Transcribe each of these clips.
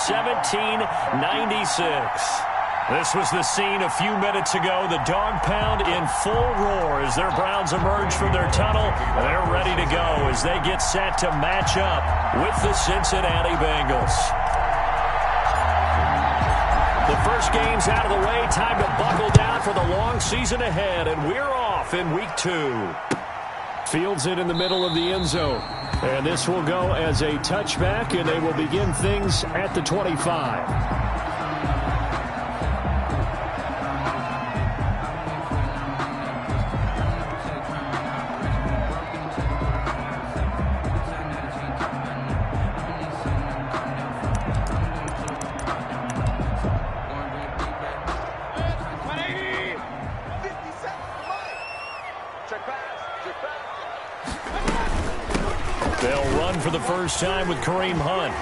17-96. This was the scene a few minutes ago. The dog pound in full roar as their Browns emerge from their tunnel. They're ready to go as they get set to match up with the Cincinnati Bengals. The first game's out of the way. Time to buckle down for the long season ahead, and we're off in week 2. Fields it in the middle of the end zone. And this will go as a touchback, and they will begin things at the 25. They'll run for the first time with Kareem Hunt.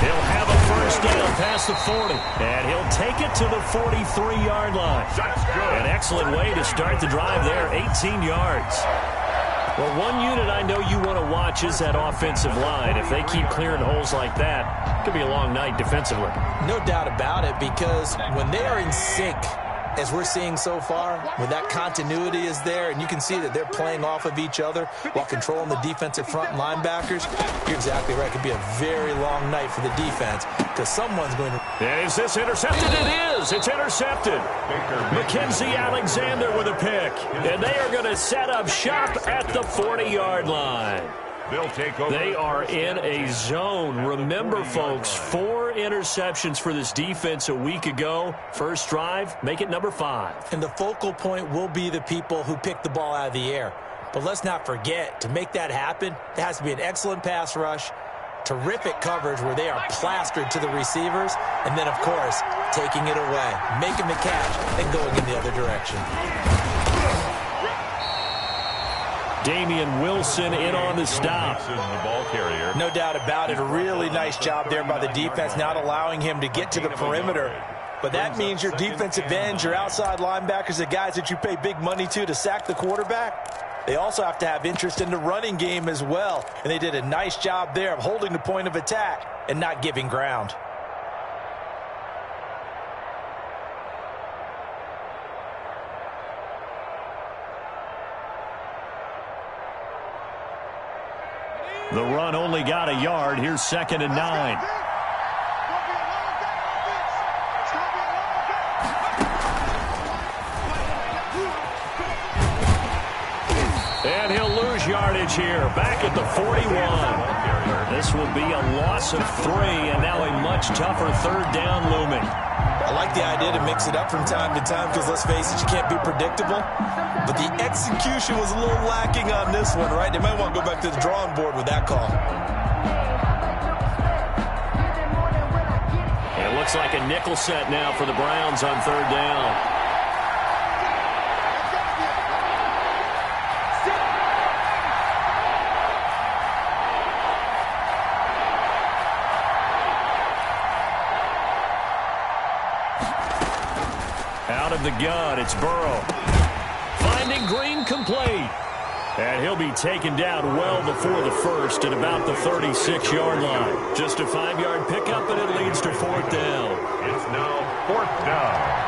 He'll have a first down past the 40, and he'll take it to the 43-yard line. An excellent way to start the drive there, 18 yards. Well, one unit I know you want to watch is that offensive line. If they keep clearing holes like that, it could be a long night defensively. No doubt about it, because when they are in sync, as we're seeing so far, when that continuity is there and you can see that they're playing off of each other while controlling the defensive front linebackers, you're exactly right. It could be a very long night for the defense because someone's going to... Is this intercepted? It is. It's intercepted. Mackenzie Alexander with a pick. And they are going to set up shop at the 40-yard line. They are in a zone. Remember, folks, 4 interceptions for this defense a week ago. First drive, make it number 5. And the focal point will be the people who pick the ball out of the air. But let's not forget, to make that happen, there has to be an excellent pass rush, terrific coverage where they are plastered to the receivers, and then, of course, taking it away, making the catch, and going in the other direction. Damian Wilson in on the stop. No doubt about it. A really nice job there by the defense, not allowing him to get to the perimeter. But that means your defensive ends, your outside linebackers, the guys that you pay big money to sack the quarterback, they also have to have interest in the running game as well. And they did a nice job there of holding the point of attack and not giving ground. The run only got a yard. Here's 2nd and 9. And he'll lose yardage here. Back at the 41. This will be a loss of 3, and now a much tougher 3rd down looming. I like the idea to mix it up from time to time because, let's face it, you can't be predictable. But the execution was a little lacking on this one, right? They might want to go back to the drawing board with that call. It looks like a nickel set now for the Browns on 3rd down. Out of the gun, it's Burrow. Finding Green complete. And he'll be taken down well before the first at about the 36-yard line. Just a 5-yard pickup, and it leads to 4th down. It's now 4th down.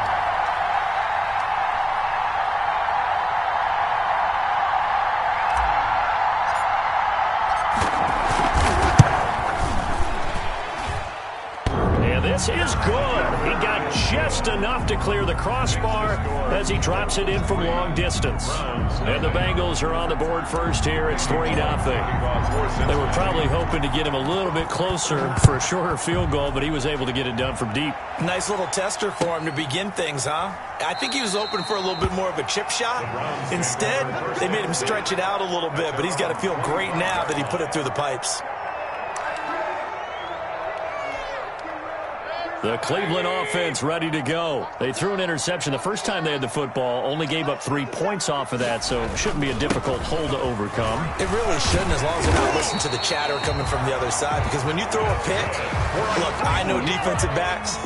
This is good. He got just enough to clear the crossbar as he drops it in from long distance. And the Bengals are on the board first here. It's 3-0. They were probably hoping to get him a little bit closer for a shorter field goal, but he was able to get it done from deep. Nice little tester for him to begin things, huh? I think he was open for a little bit more of a chip shot. Instead, they made him stretch it out a little bit, but he's got to feel great now that he put it through the pipes. The Cleveland offense ready to go. They threw an interception the first time they had the football, only gave up 3 points off of that, so it shouldn't be a difficult hole to overcome. It really shouldn't, as long as they're not listening to the chatter coming from the other side, because when you throw a pick, look, I know defensive backs,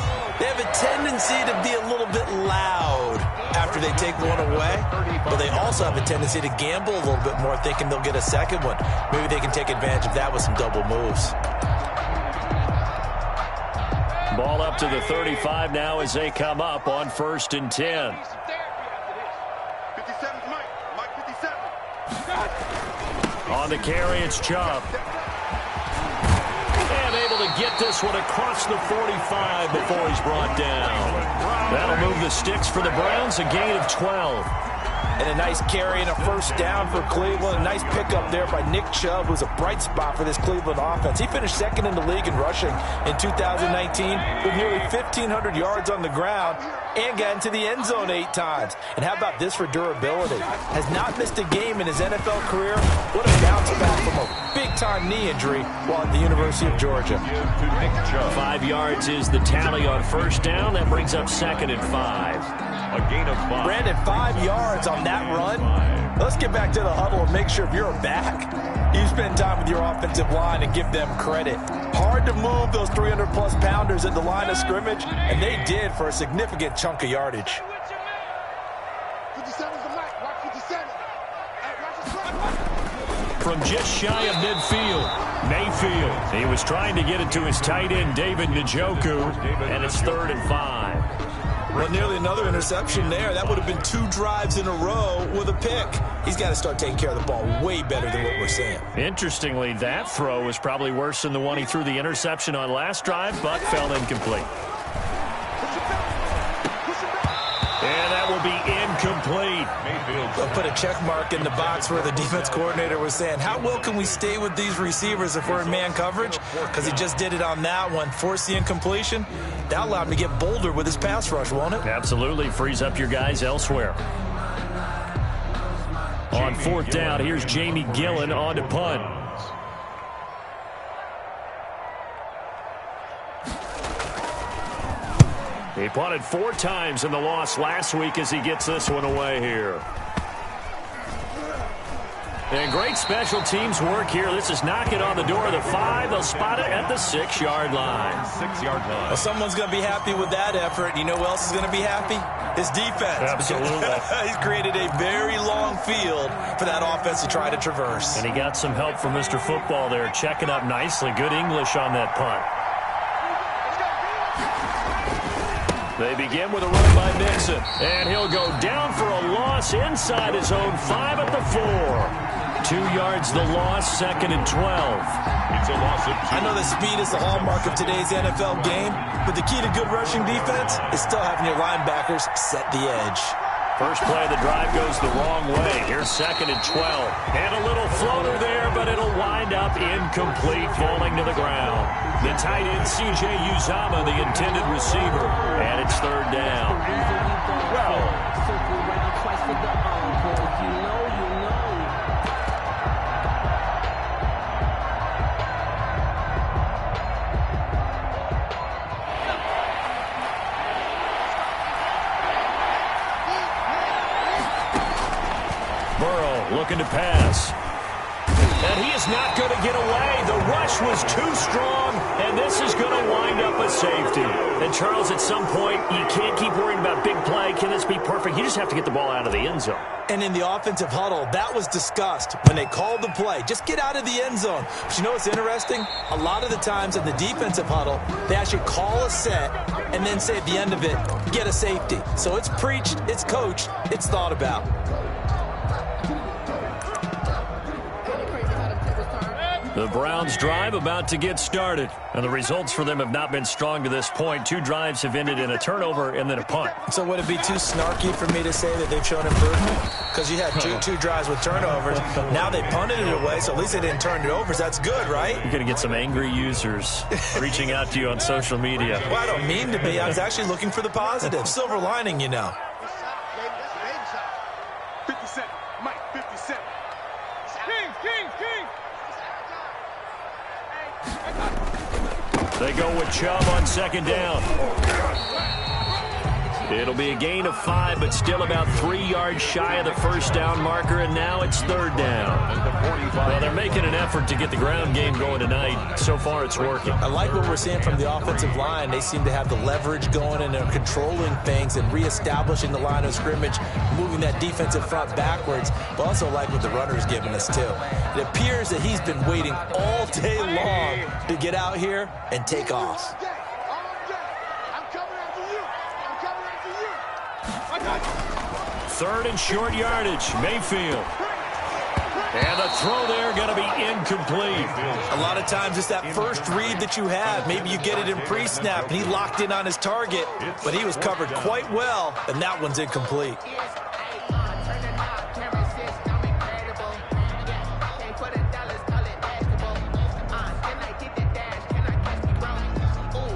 they have a tendency to be a little bit loud after they take one away, but they also have a tendency to gamble a little bit more, thinking they'll get a second one. Maybe they can take advantage of that with some double moves. Ball up to the 35 now as they come up on 1st and 10. 57's Mike 57. On the carry, it's Chubb. And able to get this one across the 45 before he's brought down. That'll move the sticks for the Browns, a gain of 12. And a nice carry and a first down for Cleveland. A nice pickup there by Nick Chubb, who's a bright spot for this Cleveland offense. He finished second in the league in rushing in 2019 with nearly 1,500 yards on the ground and got into the end zone 8 times. And how about this for durability? Has not missed a game in his NFL career. What a bounce back from a big-time knee injury while at the University of Georgia. 5 yards is the tally on 1st down. That brings up 2nd and 5. A gain of 5. Brandon, 5 yards on that run. Let's get back to the huddle and make sure if you're back, you spend time with your offensive line and give them credit. Hard to move those 300-plus pounders at the line of scrimmage, and they did for a significant chunk of yardage. 57's the Mike. Watch 57. From just shy of midfield, Mayfield. He was trying to get it to his tight end, David Njoku, and it's 3rd and 5. Well, nearly another interception there. That would have been 2 drives in a row with a pick. He's got to start taking care of the ball way better than what we're seeing. Interestingly, that throw was probably worse than the one he threw the interception on last drive, but fell incomplete. And that will be incomplete. They'll put a check mark in the box where the defense coordinator was saying, how well can we stay with these receivers if we're in man coverage? Because he just did it on that one, forced the incompletion. That allowed him to get bolder with his pass rush, won't it? Absolutely. Frees up your guys elsewhere. On 4th down, here's Jamie Gillen on to punt. He punted 4 times in the loss last week as he gets this one away here. And great special teams work here. This is knocking on the door of the 5. They'll spot it at the 6-yard line. 6-yard line. Well, someone's going to be happy with that effort. You know who else is going to be happy? His defense. Absolutely. He's created a very long field for that offense to try to traverse. And he got some help from Mr. Football there, checking up nicely. Good English on that punt. They begin with a run by Mixon. And he'll go down for a loss inside his own 5 at the 4. 2 yards the loss, 2nd and 12. It's a loss of 2. I know that speed is the hallmark of today's NFL game, but the key to good rushing defense is still having your linebackers set the edge. First play of the drive goes the wrong way. Here's 2nd and 12. And a little floater there, but it'll wind up incomplete, falling to the ground. The tight end, C.J. Uzama, the intended receiver. And it's 3rd down. Looking to pass. And he is not going to get away. The rush was too strong, and this is going to wind up a safety. And, Charles, at some point, you can't keep worrying about big play. Can this be perfect? You just have to get the ball out of the end zone. And in the offensive huddle, that was discussed when they called the play. Just get out of the end zone. But you know what's interesting? A lot of the times in the defensive huddle, they actually call a set and then say at the end of it, get a safety. So it's preached, it's coached, it's thought about. The Browns drive about to get started, and the results for them have not been strong to this point. 2 drives have ended in a turnover and then a punt. So would it be too snarky for me to say that they've shown improvement? Because you had two drives with turnovers. Now they punted it away, so at least they didn't turn it over. So that's good, right? You're going to get some angry users reaching out to you on social media. Well, I don't mean to be. I was actually looking for the positive. Silver lining, you know. 57. Mike 57. King. They go with Chubb on 2nd down. It'll be a gain of 5, but still about 3 yards shy of the 1st down marker, and now it's 3rd down. Well, they're making an effort to get the ground game going tonight. So far, it's working. I like what we're seeing from the offensive line. They seem to have the leverage going, and they're controlling things and reestablishing the line of scrimmage, moving that defensive front backwards. But also like what the runner's giving us, too. It appears that he's been waiting all day long to get out here and take off. 3rd and short yardage. Mayfield. And the throw there going to be incomplete. A lot of times it's that first read that you have. Maybe you get it in pre-snap, and he locked in on his target, but he was covered quite well, and that one's incomplete.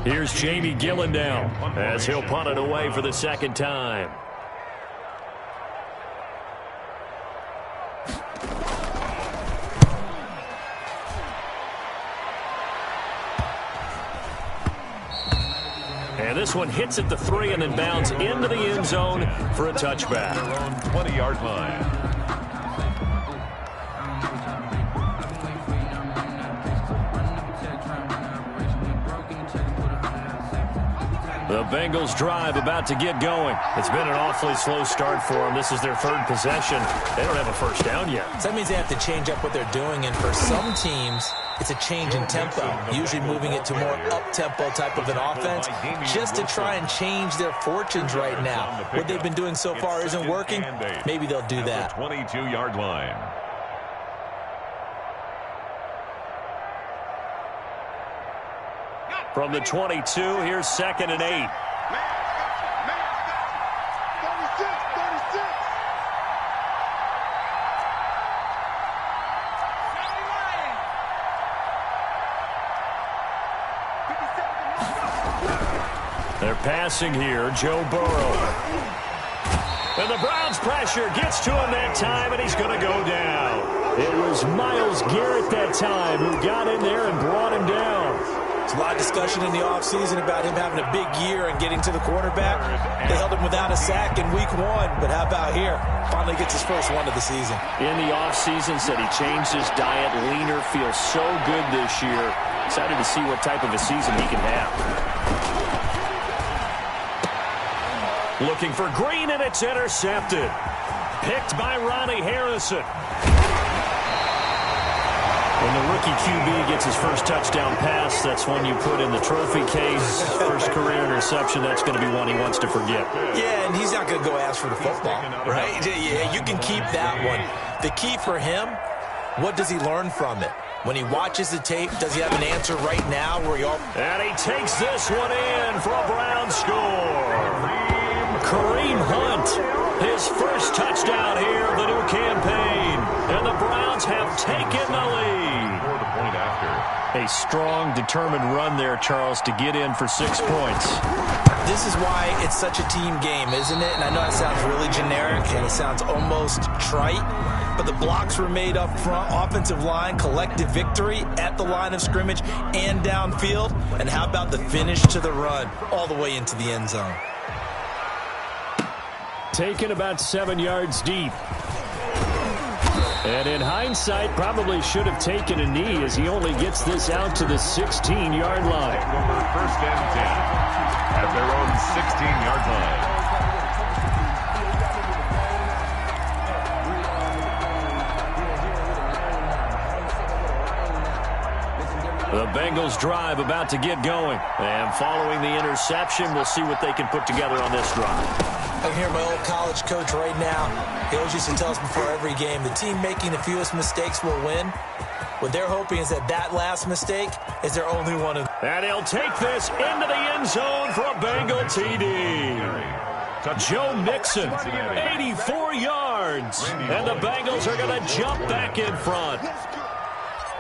Here's Jamie Gillen now as he'll punt it away for the 2nd time. And this one hits at the 3 and then bounds into the end zone for a touchback. Their own 20-yard line. The Bengals drive about to get going. It's been an awfully slow start for them. This is their 3rd possession. They don't have a first down yet. So that means they have to change up what they're doing, and for some teams, it's a change in tempo, usually moving it to more up-tempo type of an offense just to try and change their fortunes right now. What they've been doing so far isn't working. Maybe they'll do that. 22-yard line. From the 22, here's 2nd and 8. They're passing here, Joe Burrow. And the Browns pressure gets to him that time, and he's going to go down. It was Myles Garrett that time who got in there and brought him down. There's a lot of discussion in the offseason about him having a big year and getting to the quarterback. They held him without a sack in week 1, but how about here? Finally gets his first one of the season. In the offseason, said he changed his diet, leaner, feels so good this year. Excited to see what type of a season he can have. Looking for Green, and it's intercepted. Picked by Ronnie Harrison. When the rookie QB gets his first touchdown pass, that's one you put in the trophy case. First career interception, that's going to be one he wants to forget. Yeah, and he's not going to go ask for the football, right? Yeah, you can keep that one. The key for him, what does he learn from it? When he watches the tape, does he have an answer right now? And he takes this one in for a Brown score. Kareem Hunt, his first touchdown here of the new campaign. And the Browns have taken the lead. A strong, determined run there, Charles, to get in for 6 points. This is why it's such a team game, isn't it? And I know it sounds really generic and it sounds almost trite, but the blocks were made up front, offensive line, collective victory at the line of scrimmage and downfield. And how about the finish to the run all the way into the end zone? Taken about 7 yards deep. And in hindsight, probably should have taken a knee as he only gets this out to the 16-yard line. First and 10 at their own 16-yard line. The Bengals drive about to get going. And following the interception, we'll see what they can put together on this drive. I can hear my old college coach right now. He always used to tell us before every game, the team making the fewest mistakes will win. What they're hoping is that last mistake is their only one. And he'll take this into the end zone for a Bengal TD. Joe Mixon, 84 yards. And the Bengals are going to jump back in front.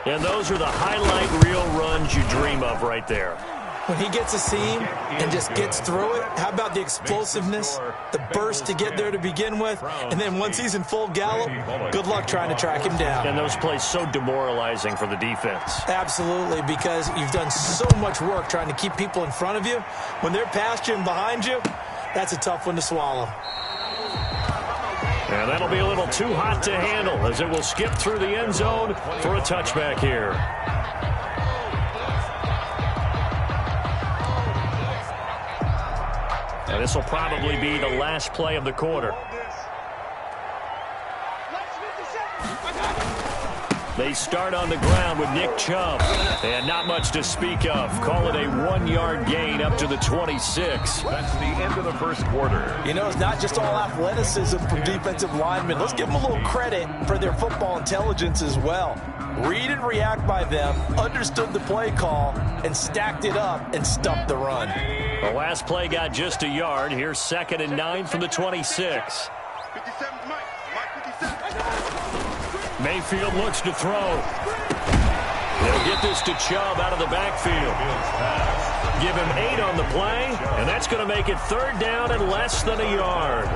And those are the highlight reel runs you dream of right there. When he gets a seam and just gets through it, how about the explosiveness, the burst to get there to begin with, and then once he's in full gallop, good luck trying to track him down. And those plays so demoralizing for the defense. Absolutely, because you've done so much work trying to keep people in front of you. When they're past you and behind you, that's a tough one to swallow. And that'll be a little too hot to handle as it will skip through the end zone for a touchback here. And this will probably be the last play of the quarter. They start on the ground with Nick Chubb. And not much to speak of. Call it a 1-yard gain up to the 26. That's the end of the first quarter. You know, it's not just all athleticism from defensive linemen. Let's give them a little credit for their football intelligence as well. Read and react by them, understood the play call, and stacked it up and stuffed the run. The last play got just a yard. Here's 2nd and 9 from the 26. Mayfield looks to throw. They'll get this to Chubb out of the backfield. Give him 8 on the play, and that's going to make it 3rd down and less than a yard.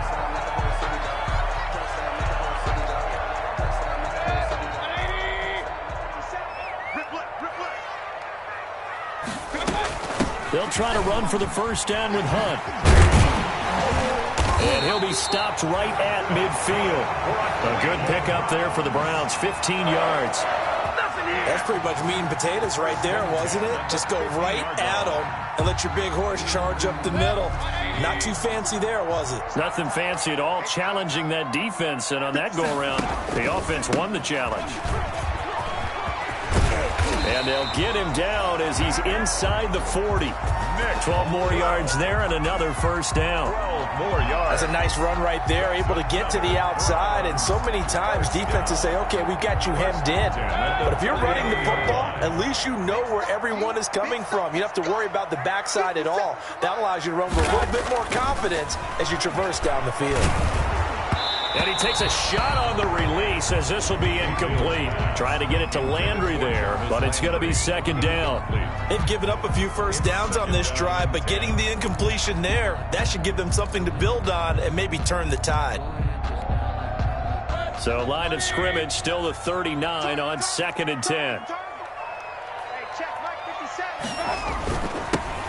They'll try to run for the first down with Hunt. And he'll be stopped right at midfield. A good pickup there for the Browns, 15 yards. That's pretty much meat and potatoes right there, wasn't it? Just go right at them and let your big horse charge up the middle. Not too fancy there, was it? Nothing fancy at all, challenging that defense. And on that go-around, the offense won the challenge. And they'll get him down as he's inside the 40. 12 more yards there and another first down. 12 more yards. That's a nice run right there, able to get to the outside. And so many times defenses say, okay, we got you hemmed in. But if you're running the football, at least you know where everyone is coming from. You don't have to worry about the backside at all. That allows you to run with a little bit more confidence as you traverse down the field. And he takes a shot on the release as this will be incomplete. Trying to get it to Landry there, but it's going to be 2nd down. They've given up a few first downs on this drive, but getting the incompletion there, that should give them something to build on and maybe turn the tide. So line of scrimmage still the 39 on 2nd and 10.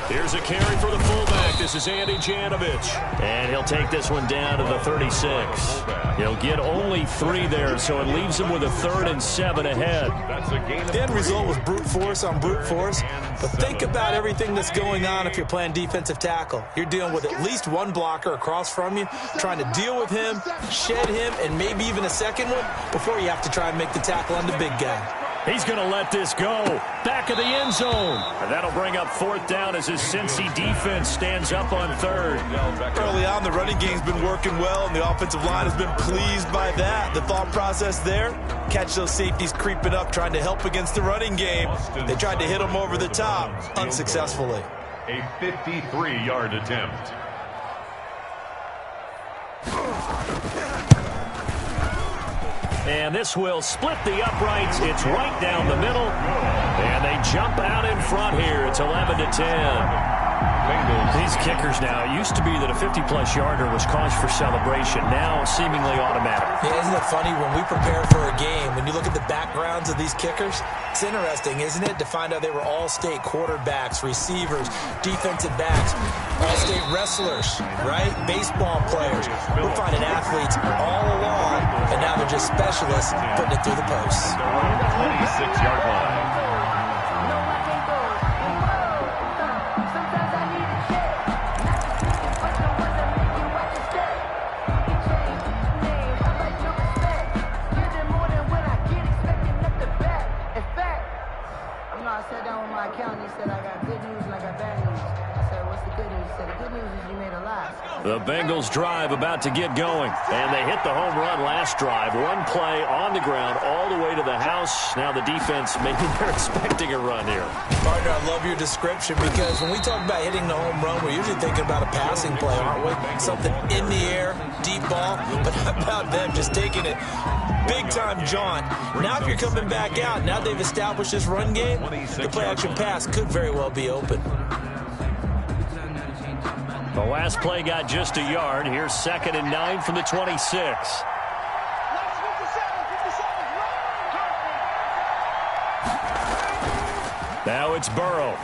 Here's a carry for the fullback. This is Andy Janovich. And he'll take this one down to the 36. He'll get only 3 there, so it leaves him with a 3rd and 7 ahead. The end result was brute force on brute force. But think about everything that's going on if you're playing defensive tackle. You're dealing with at least one blocker across from you, trying to deal with him, shed him, and maybe even a second one before you have to try and make the tackle on the big guy. He's going to let this go. Back of the end zone. And that'll bring up 4th down as his Cincy defense stands up on 3rd. Early on, the running game's been working well, and the offensive line has been pleased by that. The thought process there, catch those safeties creeping up, trying to help against the running game. They tried to hit them over the top, unsuccessfully. A 53-yard attempt. And this will split the uprights. It's right down the middle. And they jump out in front here. It's 11-10. These kickers now, it used to be that a 50-plus yarder was cause for celebration. Now seemingly automatic. Yeah, isn't it funny when we prepare for a game, when you look at the backgrounds of these kickers, it's interesting, isn't it, to find out they were all-state quarterbacks, receivers, defensive backs, all-state wrestlers, right? Baseball players. We're finding athletes all along, and now they're just specialists putting it through the posts. 26-yard line. The Bengals drive about to get going. And they hit the home run last drive. One play on the ground all the way to the house. Now the defense, maybe they're expecting a run here. Partner, I love your description because when we talk about hitting the home run, we're usually thinking about a passing play, aren't we? Something in the air, deep ball. But how about them just taking it big-time jaunt? Now if you're coming back out, now they've established this run game, the play-action pass could very well be open. The last play got just a yard. Here's 2nd and 9 from the 26. Now it's Burrow.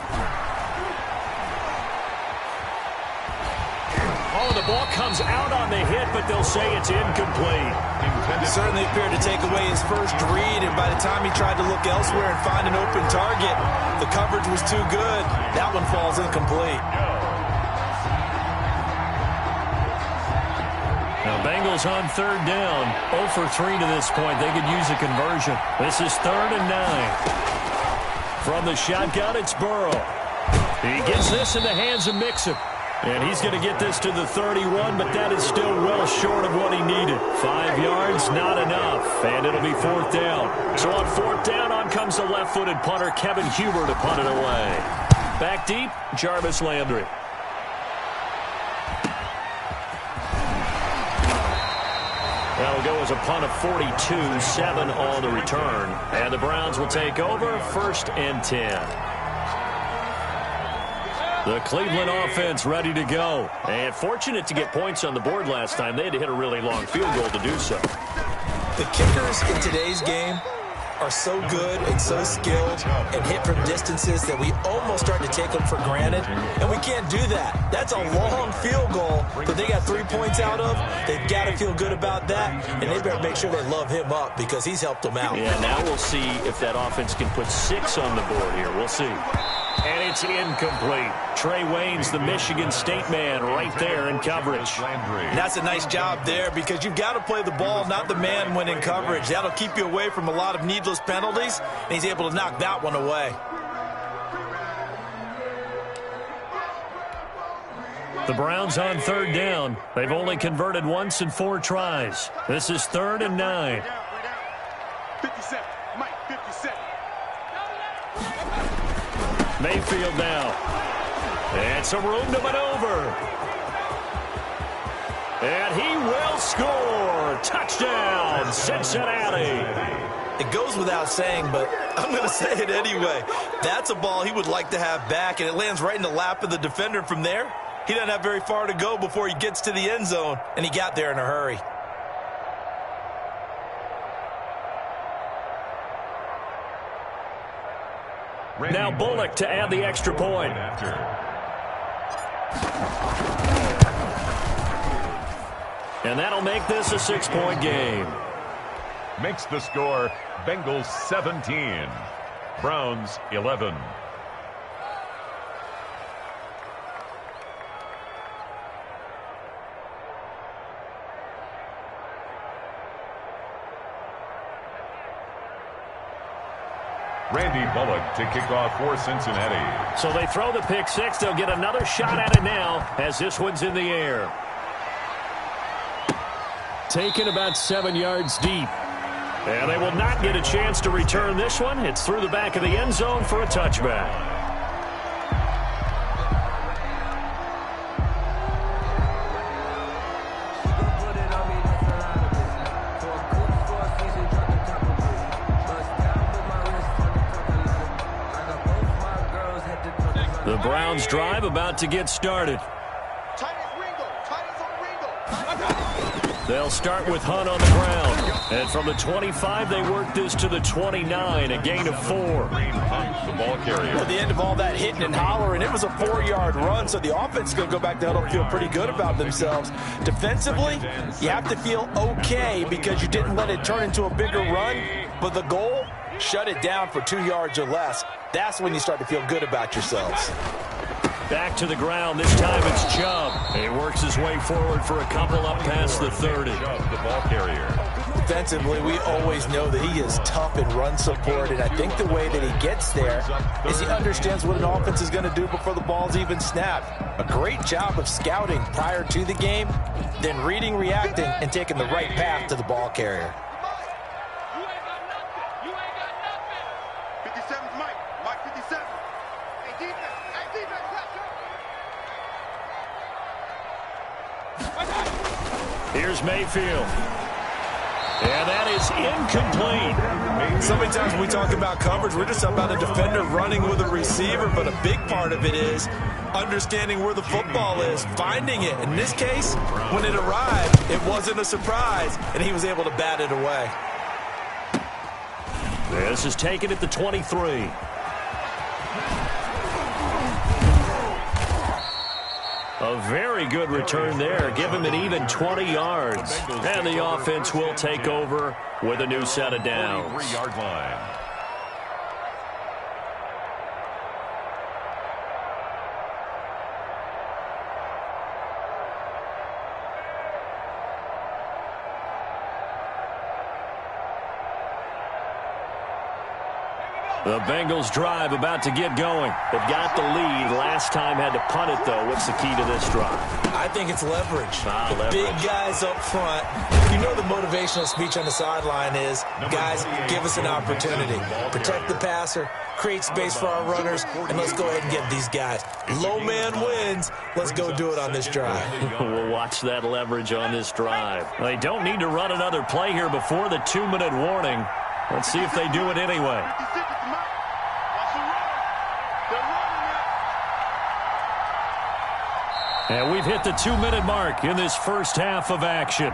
Oh, the ball comes out on the hit, but they'll say it's incomplete. He certainly appeared to take away his first read, and by the time he tried to look elsewhere and find an open target, the coverage was too good. That one falls incomplete. Now, Bengals Bengals on third down. 0 for 3 to this point. They could use a conversion. This is 3rd and 9. From the shotgun, it's Burrow. He gets this in the hands of Mixon. And he's going to get this to the 31, but that is still well short of what he needed. 5 yards, not enough. And it'll be 4th down. So on 4th down, on comes the left-footed punter, Kevin Huber, to punt it away. Back deep, Jarvis Landry. That'll go as a punt of 42, 7 on the return. And the Browns will take over, 1st and 10. The Cleveland offense ready to go. And fortunate to get points on the board last time. They had to hit a really long field goal to do so. The kickers in today's game are so good and so skilled and hit from distances that we almost start to take them for granted. And we can't do that. That's a long field goal that they got 3 points out of. They've got to feel good about that. And they better make sure they love him up because he's helped them out. Yeah, now we'll see if that offense can put 6 on the board here. We'll see. And it's incomplete. Trey Wayne's the Michigan State man right there in coverage. And that's a nice job there because you've got to play the ball, not the man when in coverage. That'll keep you away from a lot of needless penalties, and he's able to knock that one away. The Browns on 3rd down. They've only converted once in 4 tries. This is 3rd and 9. 57, Mike, 57. Mayfield now. And some room to maneuver. And he will score. Touchdown, Cincinnati. It goes without saying, but I'm going to say it anyway. That's a ball he would like to have back, and it lands right in the lap of the defender from there. He doesn't have very far to go before he gets to the end zone, and he got there in a hurry. Now Bullock to add the extra point. And that'll make this a 6-point game. Makes the score Bengals 17, Browns 11. Randy Bullock to kick off for Cincinnati. So they throw the pick 6. They'll get another shot at it now as this one's in the air. Taken about 7 yards deep. And they will not get a chance to return this one. It's through the back of the end zone for a touchback. The Browns drive about to get started. They'll start with Hunt on the ground. And from the 25, they work this to the 29, a gain of 4. The ball carrier. At the end of all that hitting and hollering, it was a 4-yard run, so the offense is going to go back to huddle and feel pretty good about themselves. Defensively, you have to feel okay because you didn't let it turn into a bigger run, but the goal, shut it down for 2 yards or less. That's when you start to feel good about yourselves. Back to the ground. This time it's Chubb. He works his way forward for a couple up past the 30. The ball carrier. Defensively, we always know that he is tough in run support, and I think the way that he gets there is he understands what an offense is going to do before the ball's even snapped. A great job of scouting prior to the game, then reading, reacting, and taking the right path to the ball carrier. Here's Mayfield. And that is incomplete. So many times when we talk about coverage, we're just about a defender running with a receiver, but a big part of it is understanding where the football is, finding it. In this case, when it arrived, it wasn't a surprise, and he was able to bat it away. This is taken at the 23. A very good return there. Give him an even 20 yards. And the offense will take over with a new set of downs. 3-yard line. The Bengals drive about to get going. They've got the lead. Last time had to punt it, though. What's the key to this drive? I think it's leverage. Leverage. Big guys up front. You know the motivational speech on the sideline is, guys, give us an opportunity. Protect the passer, create space for our runners, and let's go ahead and get these guys. Low man wins. Let's go do it on this drive. We'll watch that leverage on this drive. They don't need to run another play here before the 2-minute warning. Let's see if they do it anyway. And we've hit the 2-minute mark in this first half of action.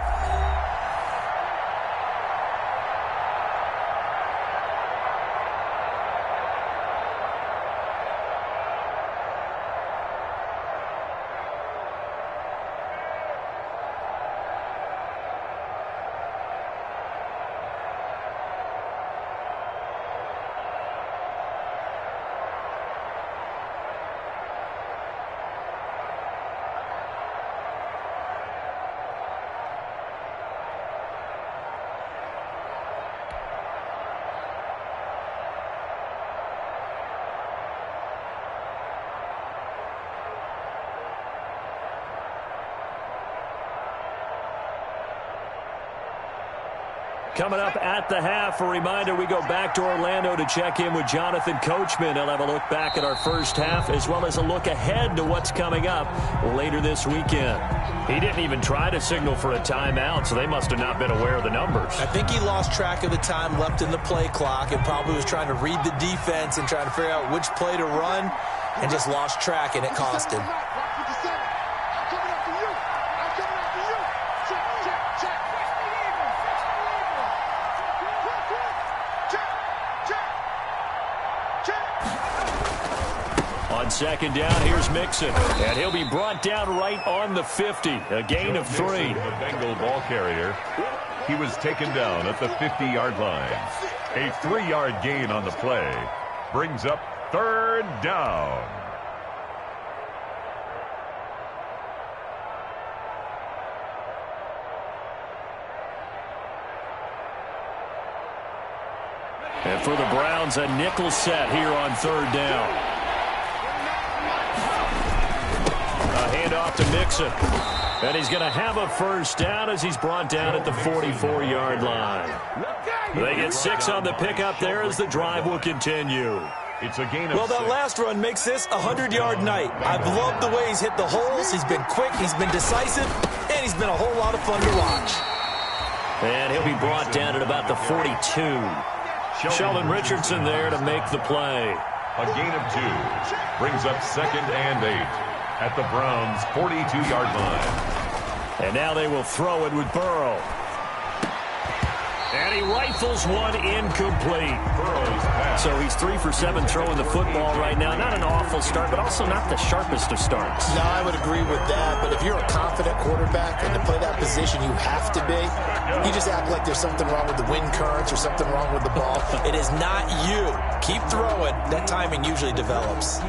Coming up at the half, a reminder, we go back to Orlando to check in with Jonathan Coachman. He'll have a look back at our first half as well as a look ahead to what's coming up later this weekend. He didn't even try to signal for a timeout, so they must have not been aware of the numbers. I think he lost track of the time left in the play clock and probably was trying to read the defense and trying to figure out which play to run and just lost track, and it cost him. On second down, here's Mixon, and he'll be brought down right on the 50, a gain of 3. The Bengal ball carrier. He was taken down at the 50-yard line. A 3-yard gain on the play brings up third down. And for the Browns, a nickel set here on third down. Off to Mixon. And he's going to have a first down as he's brought down at the 44-yard line. They get 6 on the pickup there as the drive will continue. It's a gain of Well, that 6. last run makes this a 100-yard night. I've loved the way he's hit the holes. He's been quick, he's been decisive, and he's been a whole lot of fun to watch. And he'll be brought down at about the 42. Sheldon Richardson there to make the play. A gain of 2 brings up 2nd and 8. At the Browns' 42-yard line. And now they will throw it with Burrow. And he rifles one incomplete. So he's 3 for 7 throwing the football right now. Not an awful start, but also not the sharpest of starts. No, I would agree with that. But if you're a confident quarterback and to play that position you have to be, you just act like there's something wrong with the wind currents or something wrong with the ball. It is not you. Keep throwing. That timing usually develops.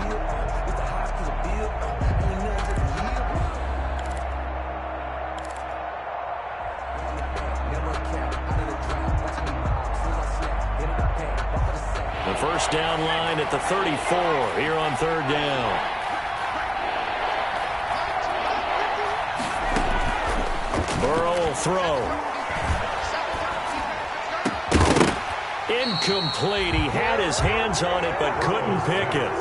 First down line at the 34 here on third down. Burrow will throw. Incomplete. He had his hands on it but couldn't pick it.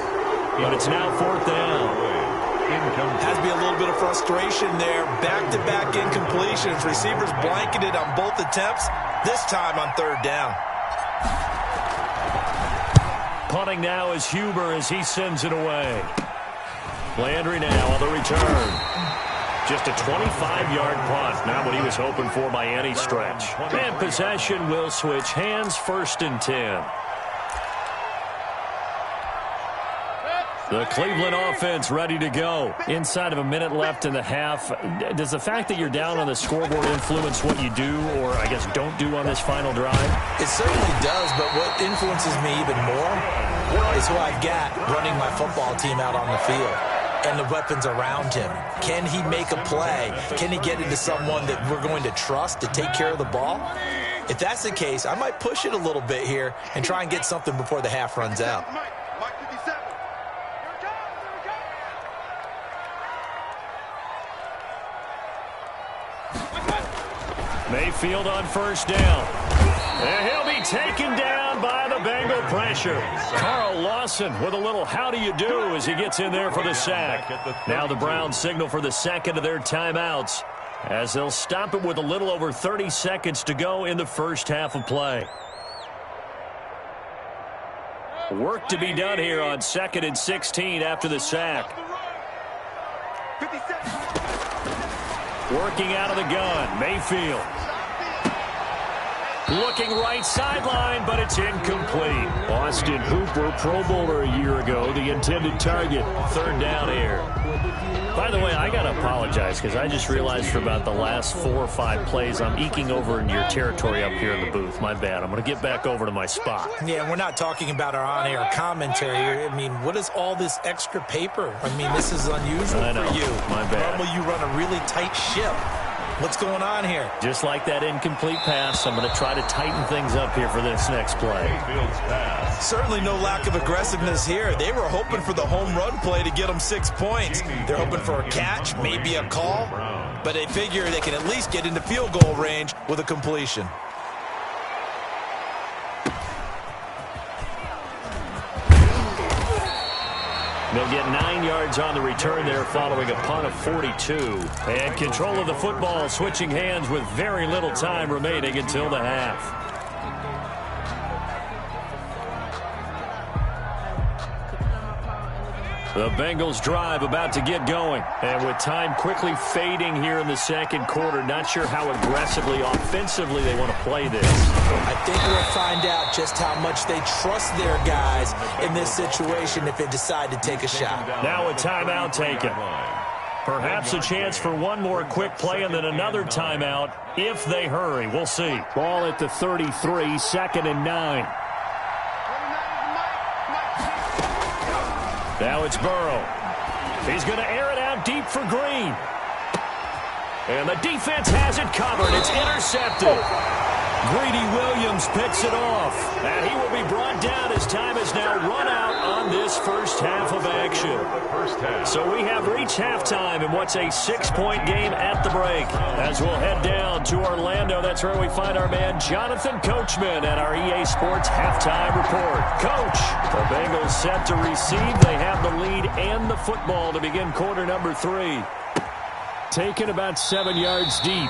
But it's now 4th down. Has to be a little bit of frustration there. Back-to-back incompletions. Receivers blanketed on both attempts. This time on third down. Punting now is Huber as he sends it away. Landry now on the return. Just a 25-yard punt. Not what he was hoping for by any stretch. And possession will switch hands, 1st and 10. The Cleveland offense ready to go. Inside of a minute left in the half. Does the fact that you're down on the scoreboard influence what you do or, I guess, don't do on this final drive? It certainly does, but what influences me even more is who I've got running my football team out on the field and the weapons around him. Can he make a play? Can he get into someone that we're going to trust to take care of the ball? If that's the case, I might push it a little bit here and try and get something before the half runs out. Mayfield on first down. And he'll be taken down by the Bengal pressure. Carl Lawson with a little how do you do as he gets in there for the sack. Now the Browns signal for the second of their timeouts as they'll stop it with a little over 30 seconds to go in the first half of play. Work to be done here on 2nd and 16 after the sack. Working out of the gun, Mayfield. Looking right sideline, but it's incomplete. Austin Hooper, Pro Bowler a year ago, the intended target. 3rd down here. By the way, I got to apologize because I just realized for about the last 4 or 5 plays, I'm eking over in your territory up here in the booth. My bad. I'm going to get back over to my spot. Yeah, we're not talking about our on-air commentary here. I mean, what is all this extra paper? I mean, this is unusual for you. My bad. Normally you run a really tight ship. What's going on here? Just like that incomplete pass, I'm going to try to tighten things up here for this next play. Certainly no lack of aggressiveness here. They were hoping for the home run play to get them 6 points. They're hoping for a catch, maybe a call, but they figure they can at least get into field goal range with a completion. They'll get 9 yards on the return there following a punt of 42. And control of the football switching hands with very little time remaining until the half. The Bengals drive about to get going. And with time quickly fading here in the second quarter, not sure how aggressively, offensively they want to play this. I think we'll find out just how much they trust their guys in this situation if they decide to take a shot. Now a timeout taken. Perhaps a chance for one more quick play and then another timeout if they hurry. We'll see. Ball at the 33, 2nd and 9. Now it's Burrow. He's going to air it out deep for Green. And the defense has it covered. It's intercepted. Greedy Williams picks it off. And he will be brought down as time has now run out on this first half of action. So we have reached halftime in what's a 6-point game at the break. As we'll head down to Orlando, that's where we find our man Jonathan Coachman at our EA Sports Halftime Report. Coach, the Bengals set to receive. They have the lead and the football to begin quarter number 3. Taken about 7 yards deep.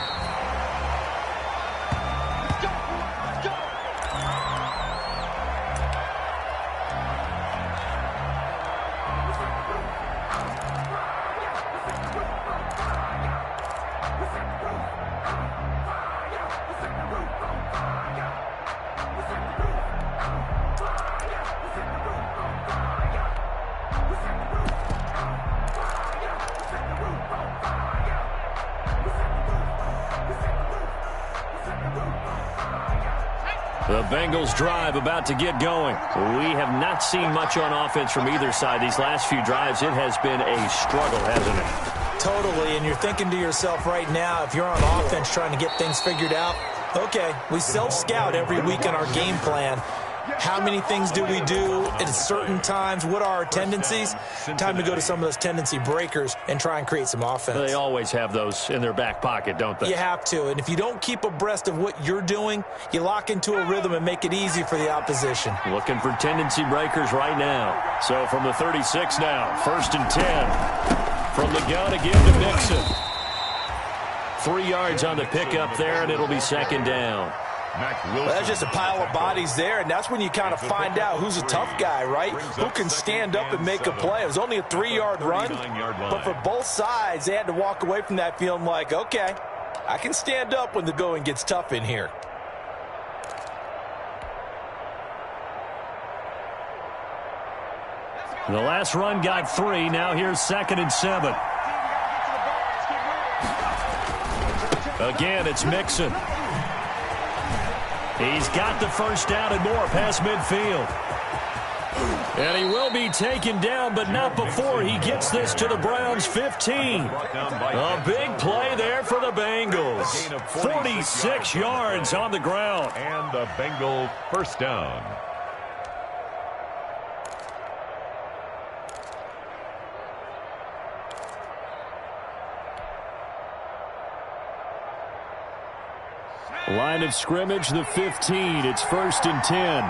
The Bengals drive about to get going. We have not seen much on offense from either side. These last few drives, it has been a struggle, hasn't it? Totally, and you're thinking to yourself right now, if you're on offense trying to get things figured out, okay, we self-scout every week in our game plan. How many things do we do at certain times? What are our tendencies? Time to go to some of those tendency breakers and try and create some offense. They always have those in their back pocket, don't they? You have to, and if you don't keep abreast of what you're doing, you lock into a rhythm and make it easy for the opposition. Looking for tendency breakers right now. So from the 36 now, 1st and 10. From the gun again to Mixon. 3 yards on the pickup there, and it'll be 2nd down. Well, that's just a pile of bodies there, and that's when you kind of find out who's a tough guy, right? Who can stand up and make a play. It was only a 3-yard run, but for both sides, they had to walk away from that feeling like, okay, I can stand up when the going gets tough in here. The last run got 3. Now here's 2nd and 7. Again, it's Mixon. He's got the first down and more past midfield. And he will be taken down, but not before he gets this to the Browns' 15. A big play there for the Bengals. 46 yards on the ground. And the Bengal first down. Line of scrimmage, the 15. It's 1st and 10.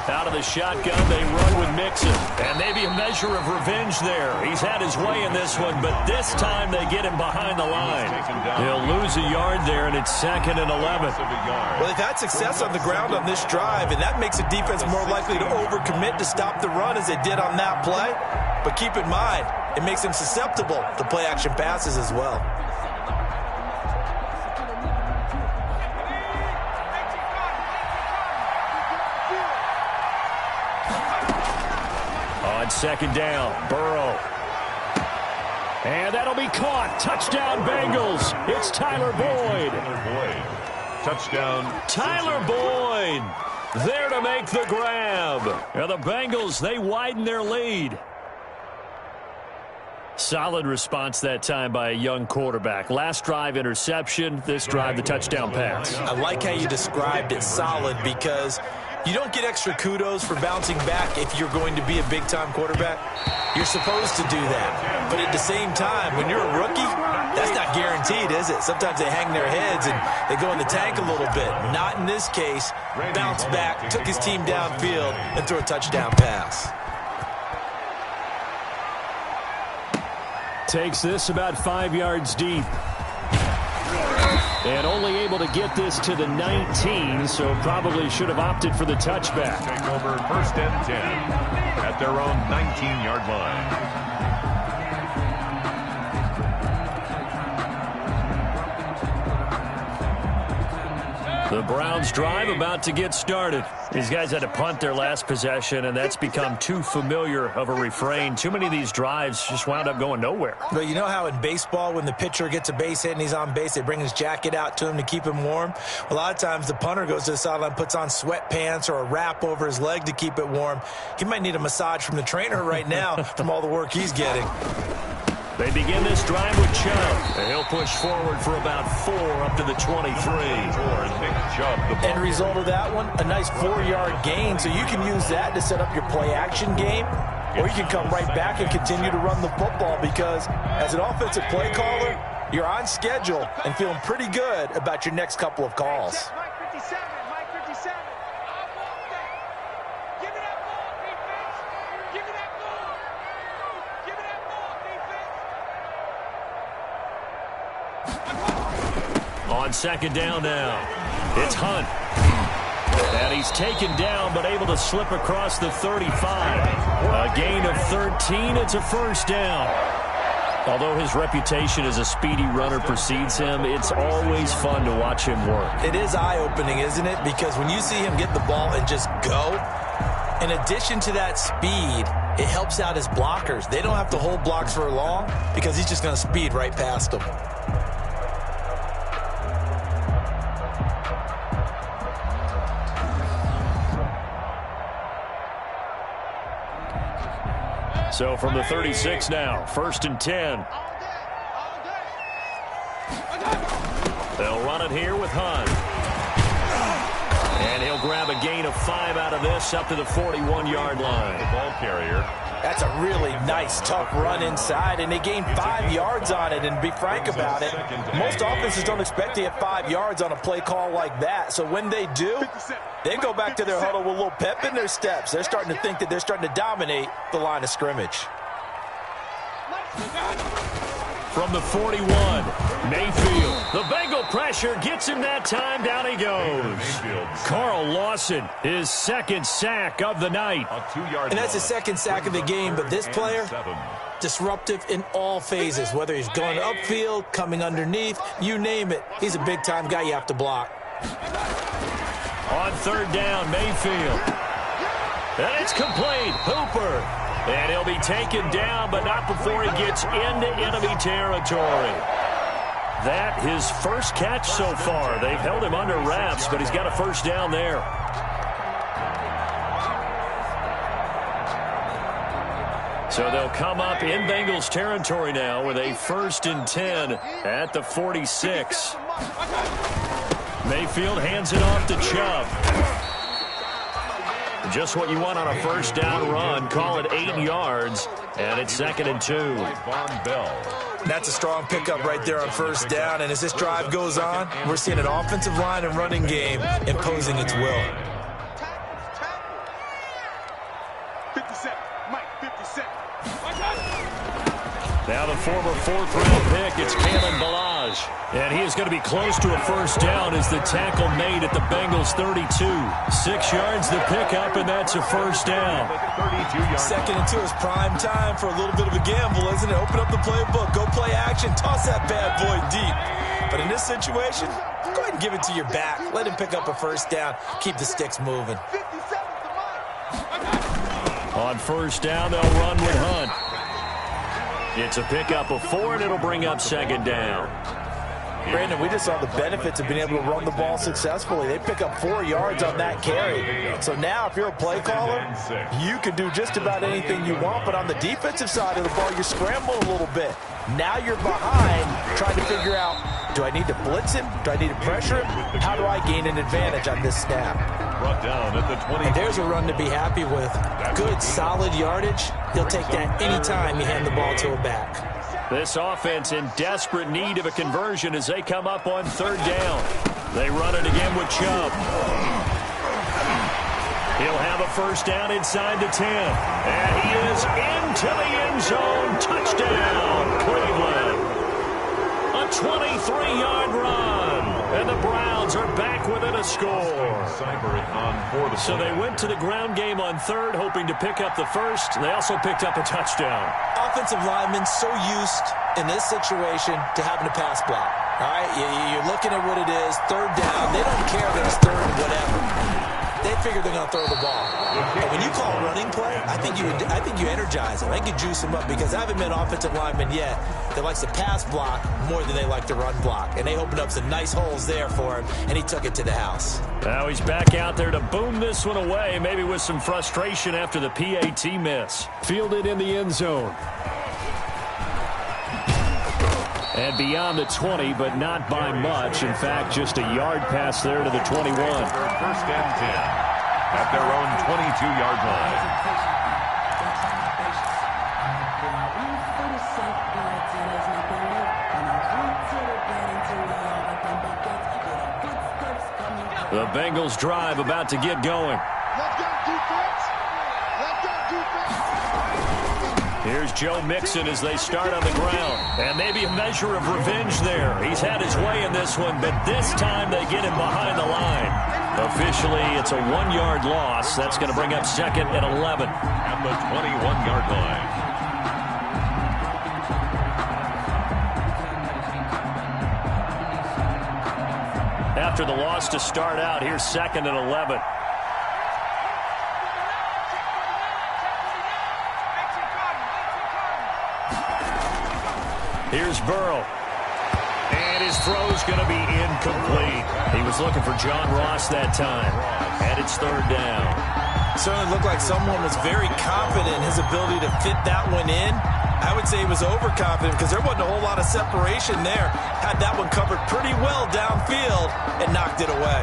Out of the shotgun, they run with Mixon. And maybe a measure of revenge there. He's had his way in this one, but this time they get him behind the line. He'll lose a yard there, and it's 2nd and 11. Well, they've had success on the ground on this drive, and that makes the defense more likely to overcommit to stop the run as they did on that play. But keep in mind, it makes them susceptible to play-action passes as well. On 2nd down, Burrow. And that'll be caught. Touchdown, Bengals. It's Tyler Boyd. Touchdown. Tyler Boyd there to make the grab. And the Bengals, they widen their lead. Solid response that time by a young quarterback. Last drive, interception. This drive, the touchdown pass. I like how you described it, solid, because you don't get extra kudos for bouncing back if you're going to be a big-time quarterback. You're supposed to do that. But at the same time, when you're a rookie, that's not guaranteed, is it? Sometimes they hang their heads and they go in the tank a little bit. Not in this case. Bounced back, took his team downfield, and threw a touchdown pass. Takes this about 5 yards deep. And only able to get this to the 19, so probably should have opted for the touchback. Take over 1st and 10 at their own 19-yard line. The Browns drive about to get started. These guys had to punt their last possession, and that's become too familiar of a refrain. Too many of these drives just wound up going nowhere. But you know how in baseball, when the pitcher gets a base hit and he's on base, they bring his jacket out to him to keep him warm? A lot of times the punter goes to the sideline, puts on sweatpants or a wrap over his leg to keep it warm. He might need a massage from the trainer right now from all the work he's getting. They begin this drive with Chubb. And he'll push forward for about 4 up to the 23. End result of that one, a nice 4-yard gain. So you can use that to set up your play-action game, or you can come right back and continue to run the football because as an offensive play caller, you're on schedule and feeling pretty good about your next couple of calls. On 2nd down now, it's Hunt. And he's taken down, but able to slip across the 35. A gain of 13, it's a 1st down. Although his reputation as a speedy runner precedes him, it's always fun to watch him work. It is eye-opening, isn't it? Because when you see him get the ball and just go, in addition to that speed, it helps out his blockers. They don't have to hold blocks for long because he's just going to speed right past them. So from the 36 now, 1st and 10. They'll run it here with Hunt. And he'll grab a gain of 5 out of this up to the 41-yard line. The ball carrier. That's a really nice, tough run inside, and they gained 5 yards on it. And to be frank about it, most offenses don't expect to get 5 yards on a play call like that. So when they do, they go back to their huddle with a little pep in their steps. They're starting to think that they're starting to dominate the line of scrimmage. From the 41, Mayfield. The Bengal pressure gets him that time. Down he goes. Carl Lawson, his 2nd sack of the night. And that's his 2nd sack of the game, but this player, disruptive in all phases, whether he's going upfield, coming underneath, you name it. He's a big-time guy you have to block. On 3rd down, Mayfield. And it's complete. Hooper. And he'll be taken down, but not before he gets into enemy territory. That his first catch so far. They've held him under wraps, but he's got a first down there. So they'll come up in Bengals territory now with a 1st and 10 at the 46. Mayfield hands it off to Chubb. Just what you want on a first down run. Call it 8 yards, and it's 2nd and 2. That's a strong pickup right there on first down, and as this drive goes on, we're seeing an offensive line and running game imposing its will. 57, Mike, 57. Now the former 4th-round pick, it's Kalen Ballage. And he is going to be close to a first down as the tackle made at the Bengals 32. 6 yards the pickup, and that's a first down. 2nd and 2 is prime time for a little bit of a gamble, isn't it? Open up the playbook, go play action, toss that bad boy deep. But in this situation, go ahead and give it to your back. Let him pick up a first down. Keep the sticks moving. On first down, they'll run with Hunt. It's a pickup of 4, and it'll bring up 2nd down. Brandon, we just saw the benefits of being able to run the ball successfully. They pick up 4 yards on that carry. So now if you're a play caller, you can do just about anything you want. But on the defensive side of the ball, you're scrambling a little bit. Now you're behind trying to figure out, do I need to blitz him? Do I need to pressure him? How do I gain an advantage on this snap? Brought down at the 20. And there's a run to be happy with. Good, solid yardage. He'll take that anytime you hand the ball to a back. This offense in desperate need of a conversion as they come up on 3rd down. They run it again with Chubb. He'll have a first down inside the 10. And he is into the end zone. Touchdown, Cleveland. A 23-yard run. And the Browns are back within a score. So they went to the ground game on 3rd, hoping to pick up the first. They also picked up a touchdown. Offensive linemen so used in this situation to having to pass block. All right, you're looking at what it is, 3rd down. They don't care if it's 3rd and whatever. They figure they're going to throw the ball. And when you call a running play, I think you energize them. I think you juice them up because I haven't met an offensive lineman yet that likes to pass block more than they like to run block. And they opened up some nice holes there for him, and he took it to the house. Now he's back out there to boom this one away, maybe with some frustration after the PAT miss. Fielded in the end zone. And beyond the 20, but not by much. In fact, just a yard pass there to the 21. 1st and 10 at their own 22-yard line. The Bengals drive about to get going. Here's Joe Mixon as they start on the ground. And maybe a measure of revenge there. He's had his way in this one, but this time they get him behind the line. Officially, it's a 1-yard loss. That's going to bring up 2nd and 11. At the 21-yard line. After the loss to start out, here's 2nd and 11. Here's Burrow. And his throw's going to be incomplete. He was looking for John Ross that time. And it's 3rd down. Certainly looked like someone was very confident in his ability to fit that one in. I would say he was overconfident because there wasn't a whole lot of separation there. Had that one covered pretty well downfield and knocked it away.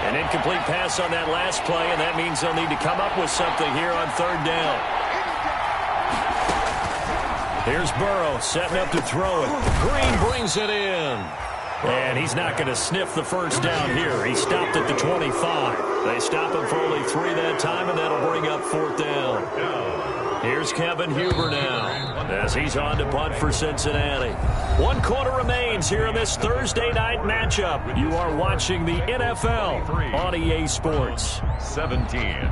An incomplete pass on that last play, and that means they'll need to come up with something here on 3rd down. Here's Burrow setting up to throw it. Green brings it in. And he's not going to sniff the first down here. He stopped at the 25. They stop him for only 3 that time, and that'll bring up 4th down. Here's Kevin Huber now as he's on to punt for Cincinnati. 1 quarter remains here in this Thursday night matchup. You are watching the NFL on EA Sports. 17.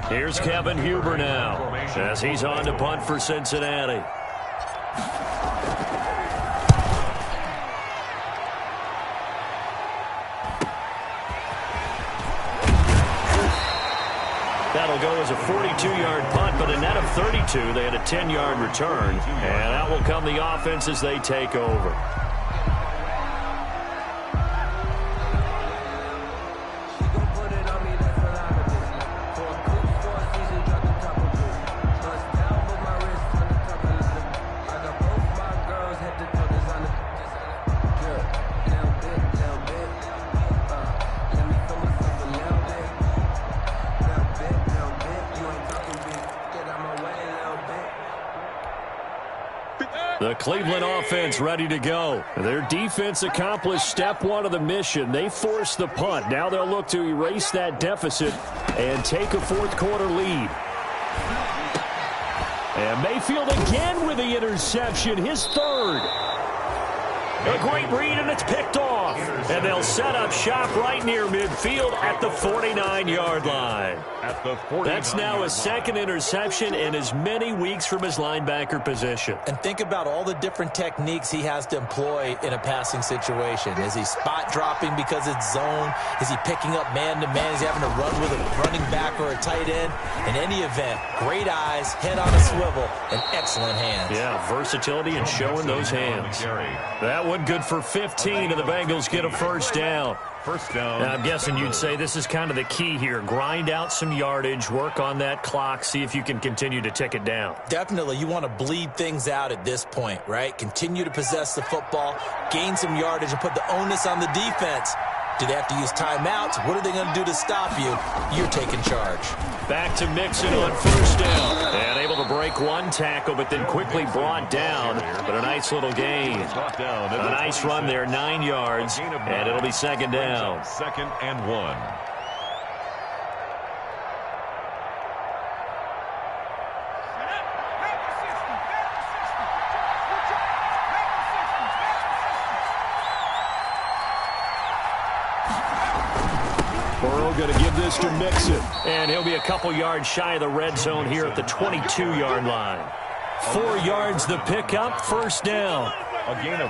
Here's Kevin Huber now as he's on to punt for Cincinnati. will go as a 42-yard punt, but a net of 32. They had a 10-yard return, and that will come the offense as they take over. The Cleveland offense ready to go. Their defense accomplished step one of the mission. They forced the punt. Now they'll look to erase that deficit and take a fourth-quarter lead. And Mayfield again with the interception, his third. A great read, and it's picked off. And they'll set up shop right near midfield at the 49-yard line. That's now his second interception in as many weeks from his linebacker position. And think about all the different techniques he has to employ in a passing situation. Is he spot dropping because it's zone? Is he picking up man-to-man? Is he having to run with a running back or a tight end? In any event, great eyes, head on a swivel, and excellent hands. Yeah, versatility and showing those hands. That one good for 15, and the Bengals get a first down. Now, I'm guessing you'd say this is kind of the key here. Grind out some yardage, work on that clock, see if you can continue to tick it down. Definitely. You want to bleed things out at this point, right? Continue to possess the football, gain some yardage, and put the onus on the defense. Do they have to use timeouts? What are they going to do to stop you? You're taking charge. Back to Mixon on first down. And able to break one tackle, but then quickly brought down. But a nice little gain. A nice run there, 9 yards. And it'll be second down. Second and 1. Going to give this to Mixon, and he'll be a couple yards shy of the red zone here at the 22-yard line. 4 yards the pickup, first down.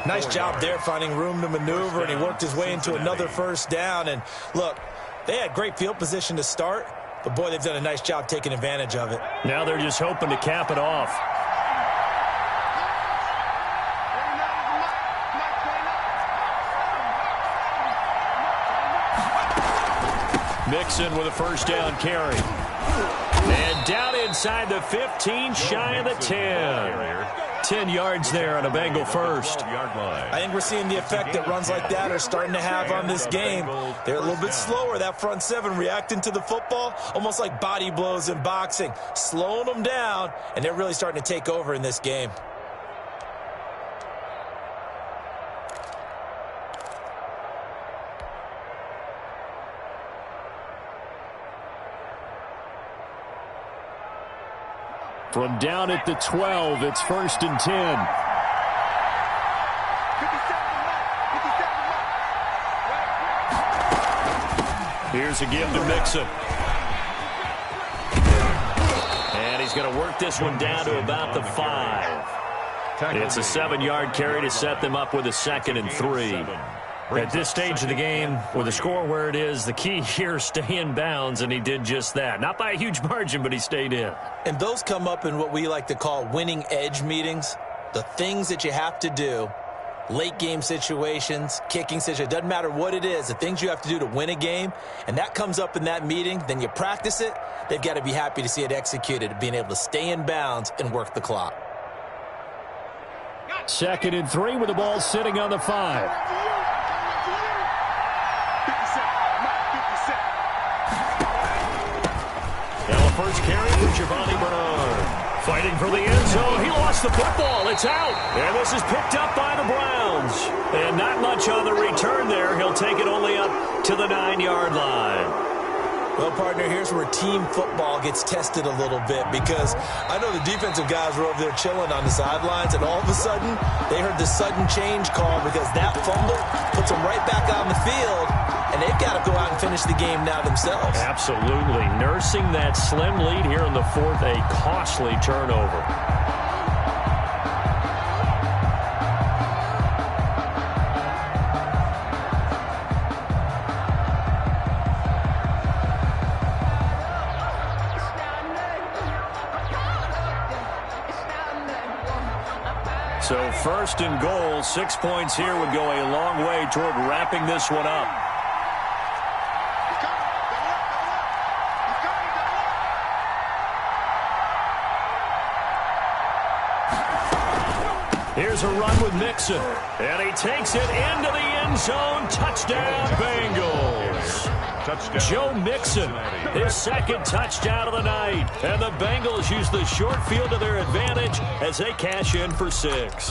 Nice job there finding room to maneuver, and he worked his way into another first down. And look, they had great field position to start, but boy, they've done a nice job taking advantage of it. Now they're just hoping to cap it off. Mixon with a first down carry. And down inside the 15, shy of the 10. 10 yards there on a Bengal first. I think we're seeing the effect that runs like that are starting to have on this game. They're a little bit slower, that front seven, reacting to the football, almost like body blows in boxing, slowing them down, and they're really starting to take over in this game. From down at the 12, it's first and 10. Here's a give to Mixon. And he's going to work this one down to about the 5. It's a 7-yard carry to set them up with a second and 3. At this stage of the game, with the score where it is, the key here, stay in bounds, and he did just that. Not by a huge margin, but he stayed in. And those come up in what we like to call winning edge meetings. The things that you have to do, late game situations, kicking situations, doesn't matter what it is, the things you have to do to win a game, and that comes up in that meeting, then you practice it, they've got to be happy to see it executed, being able to stay in bounds and work the clock. Second and 3 with the ball sitting on the 5. First carry for Giovanni Bernard. Fighting for the end zone. He lost the football. It's out. And this is picked up by the Browns. And not much on the return there. He'll take it only up to the 9-yard line. Well, partner, here's where team football gets tested a little bit, because I know the defensive guys were over there chilling on the sidelines, and all of a sudden, they heard the sudden change call because that fumble puts them right back on the field, and they've got to go out and finish the game now themselves. Absolutely. Nursing that slim lead here in the 4th, a costly turnover. So first and goal, 6 points here would go a long way toward wrapping this one up. Here's a run with Mixon, and he takes it into the end zone. Touchdown, Bengals. Touchdown. Joe Mixon, his second touchdown of the night. And the Bengals use the short field to their advantage as they cash in for 6.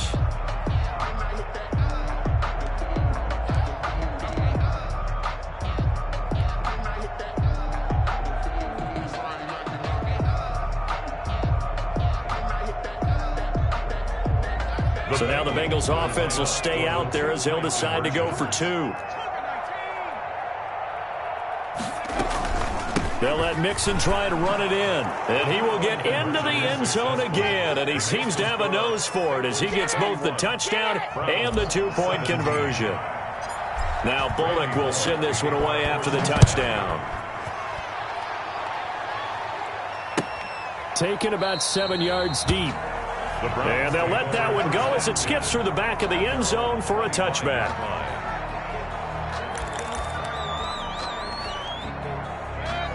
So now the Bengals offense will stay out there as they'll decide to go for 2. They'll let Mixon try to run it in. And he will get into the end zone again. And he seems to have a nose for it as he gets both the touchdown and the 2-point conversion. Now Bullock will send this one away after the touchdown. Taken about 7 yards deep. And they'll let that one go as it skips through the back of the end zone for a touchback.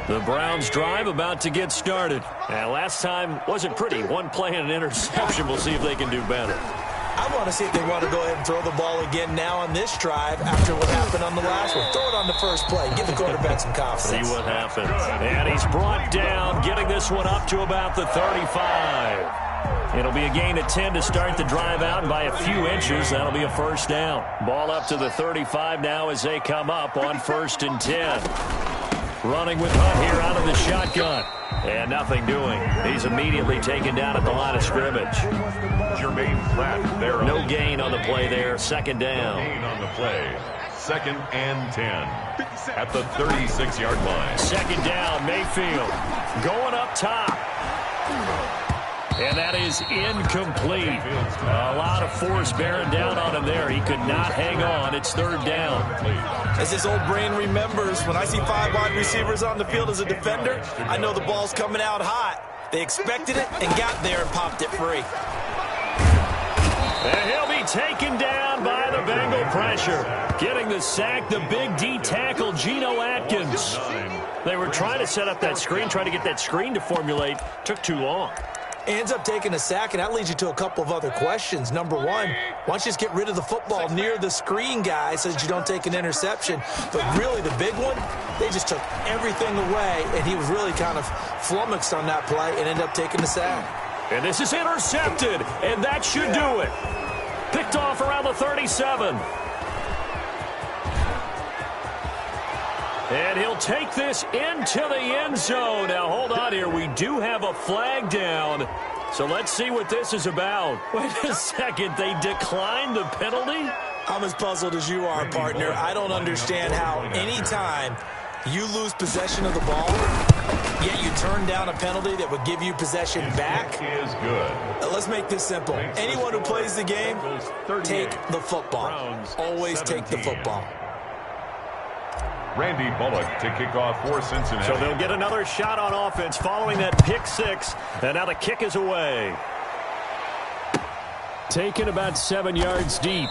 The Browns drive about to get started. And last time wasn't pretty. One play and an interception. We'll see if they can do better. I want to see if they want to go ahead and throw the ball again now on this drive after what happened on the last one. Throw it on the first play. Give the quarterback some confidence. See what happens. And he's brought down, getting this one up to about the 35. It'll be a gain of 10 to start the drive out, and by a few inches, that'll be a first down. Ball up to the 35 now as they come up on 1st and 10. Running with Hunt here out of the shotgun. And nothing doing. He's immediately taken down at the line of scrimmage. Jermaine Pratt there. No gain on the play there. 2nd down. Gain on the play. 2nd and 10 at the 36-yard line. 2nd down, Mayfield going up top. And that is incomplete. A lot of force bearing down on him there. He could not hang on. It's 3rd down. As his old brain remembers, when I see 5 wide receivers on the field as a defender, I know the ball's coming out hot. They expected it and got there and popped it free. And he'll be taken down by the Bengal pressure. Getting the sack, the big D tackle, Geno Atkins. They were trying to set up that screen, trying to get that screen to formulate. Took too long. Ends up taking a sack, and that leads you to a couple of other questions. Number one, why don't you just get rid of the football near the screen guy so that you don't take an interception? But really the big one, they just took everything away, and he was really kind of flummoxed on that play and ended up taking the sack. And this is intercepted, and that should do it. Picked off around the 37. And he'll take this into the end zone. Now, hold on here. We do have a flag down. So let's see what this is about. Wait a second. They declined the penalty? I'm as puzzled as you are, partner. I don't understand how any time you lose possession of the ball, yet you turn down a penalty that would give you possession back. Is good. Let's make this simple. Anyone who plays the game, take the football. Always take the football. Randy Bullock to kick off for Cincinnati. So they'll get another shot on offense following that pick six. And now the kick is away. Taken about 7 yards deep.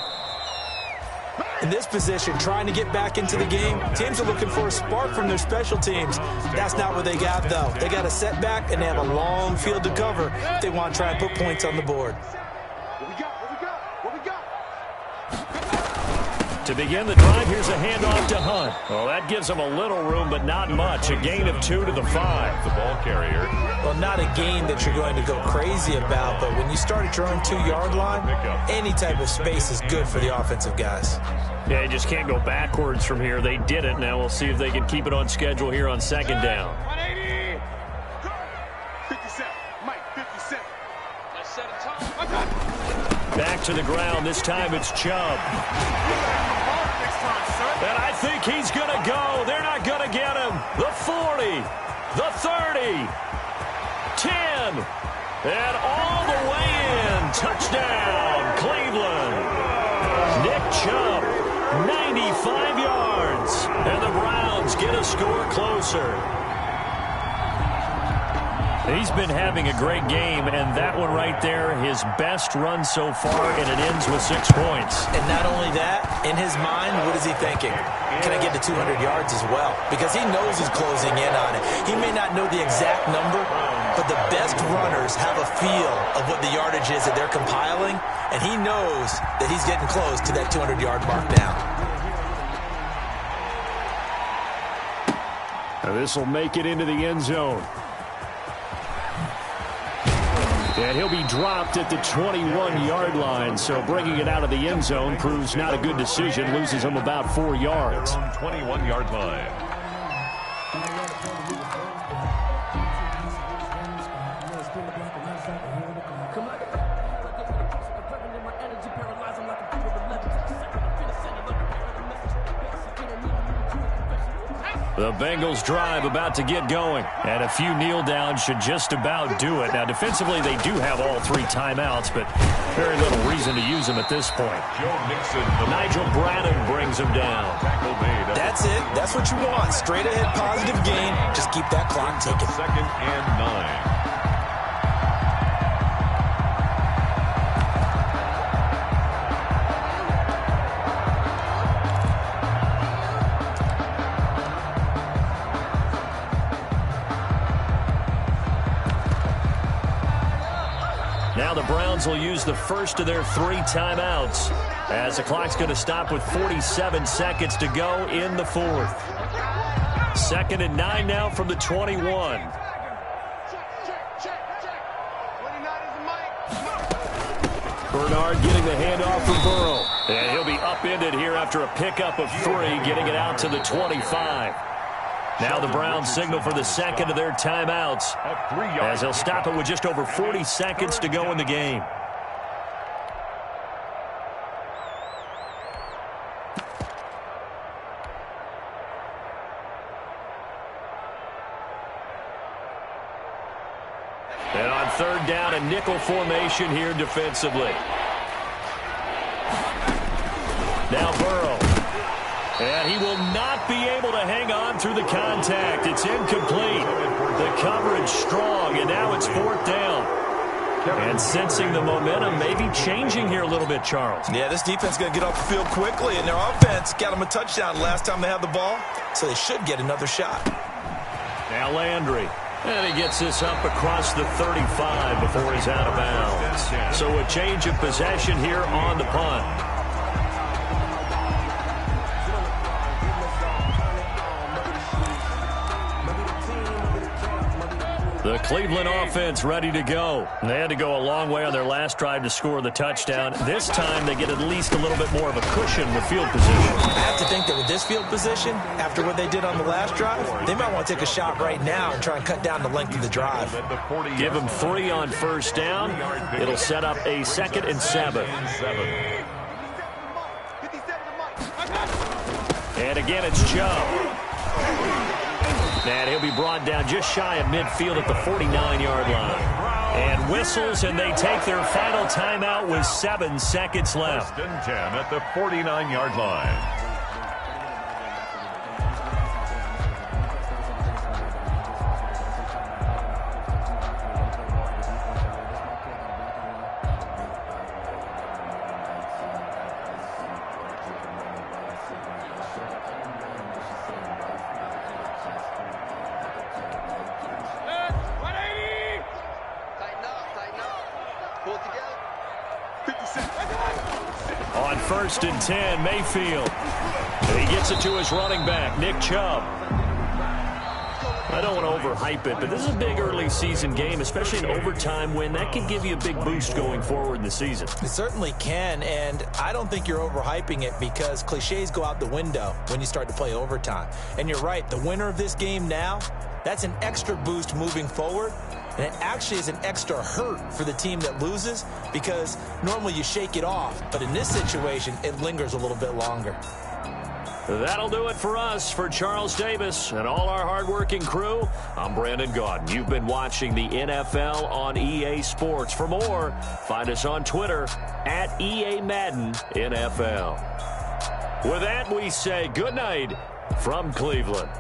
In this position, trying to get back into the game, teams are looking for a spark from their special teams. That's not what they got, though. They got a setback, and they have a long field to cover if they want to try and put points on the board. To begin the drive, here's a handoff to Hunt. Well, that gives them a little room, but not much. A gain of 2 to the 5. The ball carrier. Well, not a gain that you're going to go crazy about, but when you start at your own 2-yard line, any type of space is good for the offensive guys. Yeah, you just can't go backwards from here. They did it. Now we'll see if they can keep it on schedule here on 2nd down. 57. Mike, 57. Let's set a time. Back to the ground. This time it's Chubb. And I think he's going to go. They're not going to get him. The 40, the 30, 10, and all the way in. Touchdown, Cleveland. Nick Chubb, 95 yards. And the Browns get a score closer. He's been having a great game, and that one right there, his best run so far, and it ends with 6 points. And not only that, in his mind, what is he thinking? Can I get to 200 yards as well? Because he knows he's closing in on it. He may not know the exact number, but the best runners have a feel of what the yardage is that they're compiling, and he knows that he's getting close to that 200-yard mark now. Now this will make it into the end zone. And he'll be dropped at the 21-yard line, so bringing it out of the end zone proves not a good decision, loses him about 4 yards. 21-yard line. The Bengals drive about to get going, and a few kneel downs should just about do it. Now, defensively, they do have all 3 timeouts, but very little reason to use them at this point. Nigel Bradham brings him down. That's it. That's what you want. Straight ahead positive gain. Just keep that clock ticking. 2nd and 9. Now the Browns will use the first of their 3 timeouts as the clock's going to stop with 47 seconds to go in the 4th. 2nd and 9 now from the 21. Bernard getting the handoff from Burrow. And he'll be upended here after a pickup of 3, getting it out to the 25. Now the Browns signal for the 2nd of their timeouts as they'll stop it with just over 40 seconds to go in the game. And on 3rd down, a nickel formation here defensively. Now Burrow. And he will not be able to hang on through the contact. It's incomplete. The coverage strong, and now it's 4th down. And sensing the momentum maybe changing here a little bit, Charles. Yeah, this defense is going to get off the field quickly, and their offense got them a touchdown last time they had the ball, so they should get another shot. Now Landry. And he gets this up across the 35 before he's out of bounds. So a change of possession here on the punt. The Cleveland offense ready to go. They had to go a long way on their last drive to score the touchdown. This time they get at least a little bit more of a cushion with field position. I have to think that with this field position, after what they did on the last drive, they might want to take a shot right now and try and cut down the length of the drive. Give them 3 on 1st down. It'll set up a 2nd and 7. And again, it's Chubb. And he'll be brought down just shy of midfield at the 49-yard line. And whistles, and they take their final timeout with 7 seconds left. 1st and 10 at the 49-yard line. On 1st and 10, Mayfield. And he gets it to his running back, Nick Chubb. I don't want to overhype it, but this is a big early season game, especially an overtime win. That can give you a big boost going forward in the season. It certainly can, and I don't think you're overhyping it because cliches go out the window when you start to play overtime. And you're right, the winner of this game now, that's an extra boost moving forward. And it actually is an extra hurt for the team that loses because normally you shake it off. But in this situation, it lingers a little bit longer. That'll do it for us. For Charles Davis and all our hardworking crew, I'm Brandon Gaudin. You've been watching the NFL on EA Sports. For more, find us on Twitter at EA Madden NFL. With that, we say good night from Cleveland.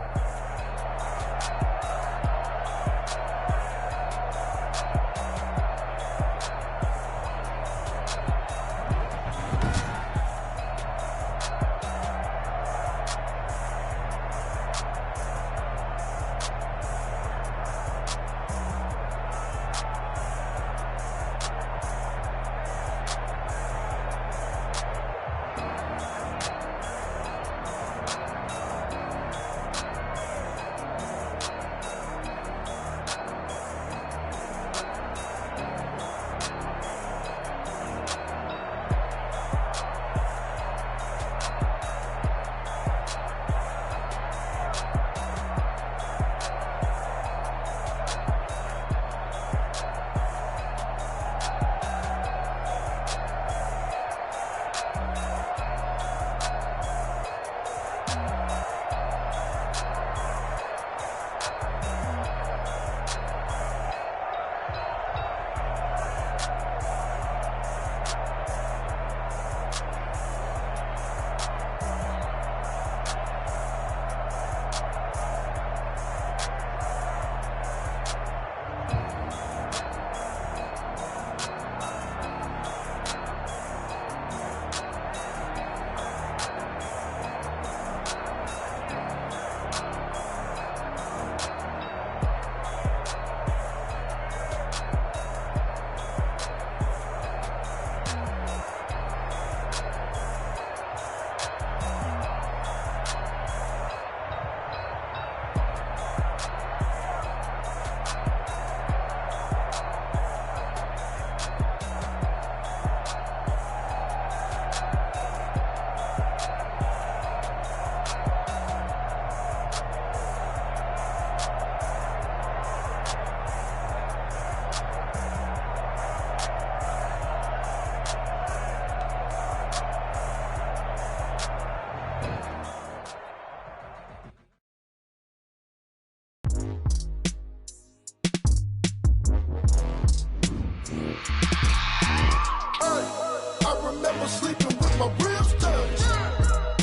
remember sleeping with my ribs touched.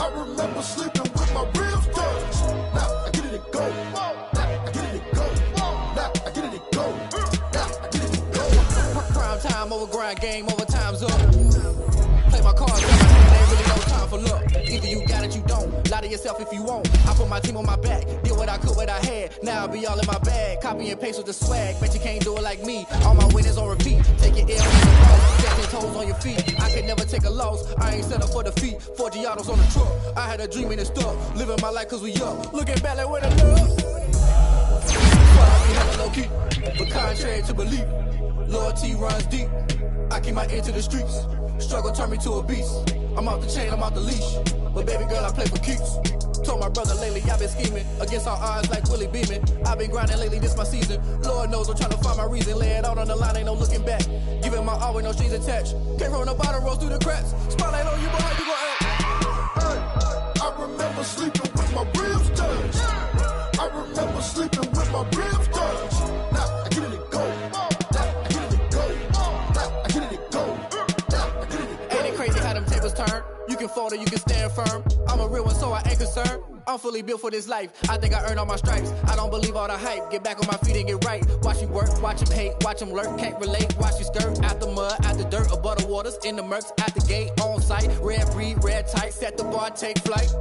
I remember sleeping with my ribs touched. Now I get it and go. Now I get it and go. Now I get it and go. Now I get it and go. Prime time over grind, game over, time's up. Play my cards, got my hand, ain't really no time for luck. Either you got it, you don't. Lie to yourself if you won't. I put my team on my back, did what I could, what I had. Now I'll be all in my bag. Copy and paste with the swag. Bet you can't do it like me. All my winners on repeat. Take your L on the road. Stand 10 toes on your feet. I could never take a loss. I ain't set up for defeat. 4 Giottos on the truck. I had a dream and it stuck. Living my life cause we up. Looking back like where the love. I be hella low key. But contrary to belief, loyalty runs deep. I keep my ear to the streets. Struggle turned me to a beast. I'm off the chain, I'm off the leash. But baby girl, I play for keeps. Told my brother lately, I've been scheming. Against all odds like Willie Beeman. I've been grinding lately, this my season. Lord knows I'm trying to find my reason. Lay it out on the line, ain't no looking back. Giving my all with no strings attached. Came from the bottom, rolls through the cracks. Spotlight on you, boy, how you gon' act? I remember sleeping with my ribs touched. I remember sleeping with my ribs touched. Now I get it and go. Now I get it and go. Now I get it and go. Now I get it and go. Ain't it crazy how them tables turn? You can fold or you can stand firm. I'm a real one, so I ain't concerned. I'm fully built for this life. I think I earned all my stripes. I don't believe all the hype. Get back on my feet and get right. Watch you work, watch him hate, watch him lurk. Can't relate, watch you skirt. Out the mud, out the dirt, above the waters, in the murks, at the gate, on site. Red breed, red tight, set the bar, take flight.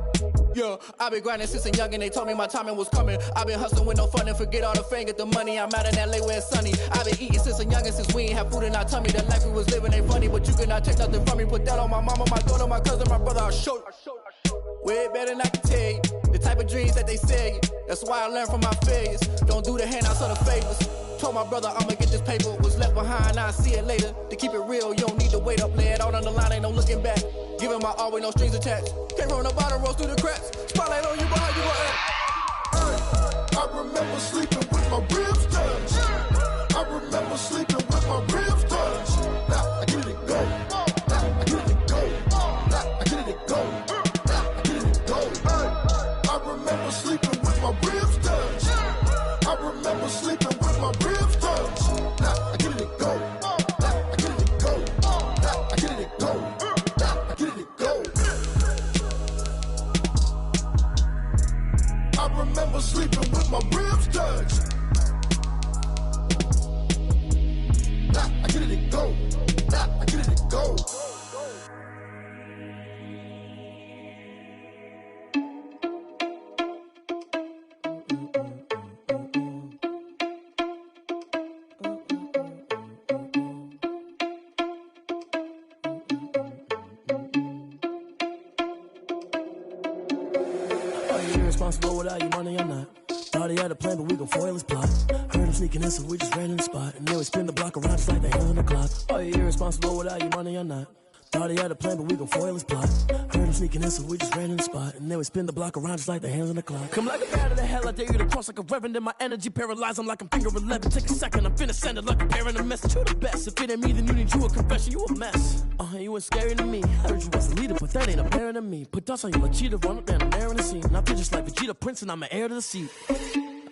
Yeah, I been grinding since a young and they told me my timing was coming. I been hustling with no fun and forget all the fame, get the money. I'm out in LA where it's sunny. I been eating since a young and since we ain't have food in our tummy. The life we was living ain't funny, but you cannot take nothing from me. Put that on my mama, my daughter, my cousin, my brother, I'll show you. Way better than I can tell you. The type of dreams that they sell you. That's why I learned from my failures. Don't do the handouts or the favors. Told my brother I'ma get this paper. Was left behind, I'll see it later. To keep it real, you don't need to wait up. Lay it out on the line, ain't no looking back. Giving my all with no strings attached. Came from the bottom, rolls through the cracks. Spotlight on you, boy, how you gon' act? I remember sleeping with my ribs touched. I remember sleeping with my ribs touched. Now I get it and go. Now I get it and go. Now I get it and go. Now I get it and go. I remember sleeping with my ribs touched. I remember sleeping with my ribs touched. Now I get it and go. Now I get it and go. Now I get it and go. Now I get it and go. I remember sleeping with my ribs touched. Now I get it and go. Now I get it and go. Irresponsible without your money or not. Thought he had a plan, but we gon' foil his plot. Heard him sneaking in, so we just ran in the spot. And then we spin the block around just like the hands on the clock. Are you irresponsible without your money or not? Thought he had a plan, but we gon' foil his plot. Heard him sneaking in, so we just ran in the spot. And then we spin the block around just like the hands on the clock. Come like a bat of the hell, I dare you to cross like a reverend. In my energy paralyzed, I'm like I'm finger 11. Take a second, I'm finna send it like a parent a message. You the best, if it ain't me, then you need you a confession. You a mess, you ain't scary to me. I heard you was a leader, but that ain't apparent to me. Put dust on you like cheetah, run up down, I'm airing the scene. And I feel just like Vegeta Prince, and I'm an heir to the seat.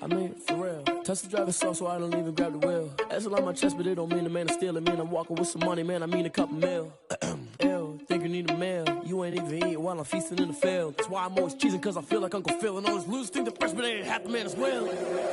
I mean, for real. Touch the driver's soft, so I don't even grab the wheel. That's on my chest, but it don't mean the man is stealing. Man, I'm walking with some money, man, I mean a couple mil. Ew, think you need a meal. You ain't even eating while I'm feasting in the field. That's why I'm always cheesing, cause I feel like Uncle Phil. And all this lose think the freshman ain't half the man as well.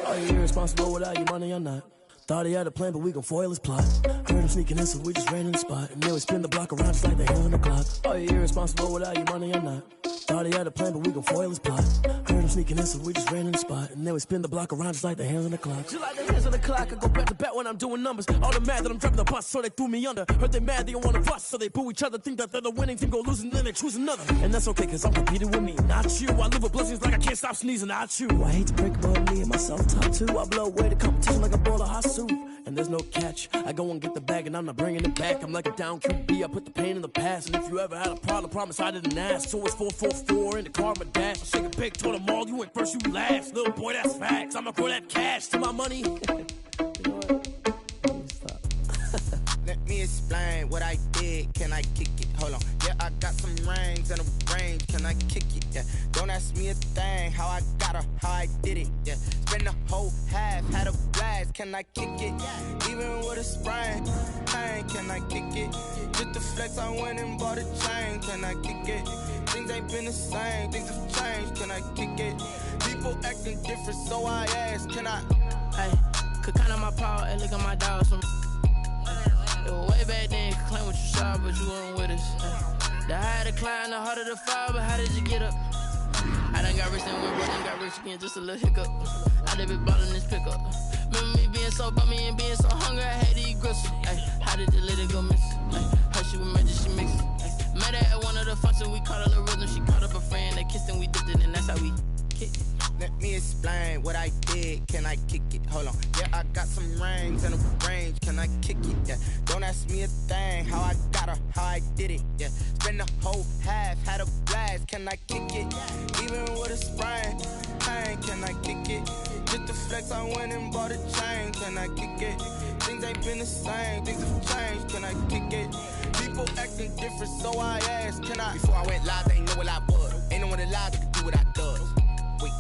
Are you irresponsible without your money or not? Thought he had a plan, but we gon' foil his plot. Heard him sneaking in, so we just ran in the spot. And then we spin the block around just like the hands on the clock. Are you irresponsible without your money or not? Thought he had a plan, but we gon' foil his plot. Heard him sneaking in, so we just ran in the spot. And then we spin the block around just like the hands on the clock. Just like the hands on the clock, I go back to back when I'm doing numbers. All the mad that I'm driving the bus, so they threw me under. Heard they mad, they don't wanna bust, so they boo each other. Think that they're the winning team, go losing, then they choose another. And that's okay, cause I'm competing with me, not you. I live with blessings like I can't stop sneezing, not you. I hate to break about me and my self-talk too. I blow away the competition like a bowl of hot soup. And there's no catch. I go and get the bag and I'm not bringing it back. I'm like a down QB, I put the pain in the past. And if you ever had a problem, promise I didn't ask. So it's 444 in the car, my dash. I shake a pig, told them all, you went first, you last. Little boy, that's facts. I'ma throw that cash to my money. You know what? Let me stop. Let me explain. explain what I did? Can I kick it? Hold on. Yeah, I got some rings and a range. Can I kick it? Yeah. Don't ask me a thing. How I got her, how I did it. Yeah. Spend the whole half, had a blast. Can I kick it? Even with a sprain. Pain, can I kick it? Just the flex, I went and bought a chain. Can I kick it? Things ain't been the same. Things have changed. Can I kick it? People acting different, so I ask. Can I? Hey, could count on my power and look at my dogs from. It was way back then, could claim what you saw, but you weren't with us. The higher the climb, the harder the fall, but how did you get up? I done got rich and went broke and got rich again, just a little hiccup. I done been ballin' this pickup. Remember me being so bummy and being so hungry, I had to eat gristle. Ay, how did the lady go miss? How she was magic, she mixed it. Met her at one of the functions, we caught a little rhythm. She caught up a friend, they kissed and we dipped it, and that's how we kicked it. Let me explain what I did. Can I kick it? Hold on. Yeah, I got some rings and a range. Can I kick it? Yeah. Don't ask me a thing. How I got her, how I did it. Yeah. Spend the whole half, had a blast. Can I kick it? Even with a sprain. Pain, can I kick it? Just the flex, I went and bought a chain. Can I kick it? Things ain't been the same. Things have changed. Can I kick it? People acting different, so I asked. Can I? Before I went live, they ain't know what I was. Ain't no one alive that could do what I does. Wait.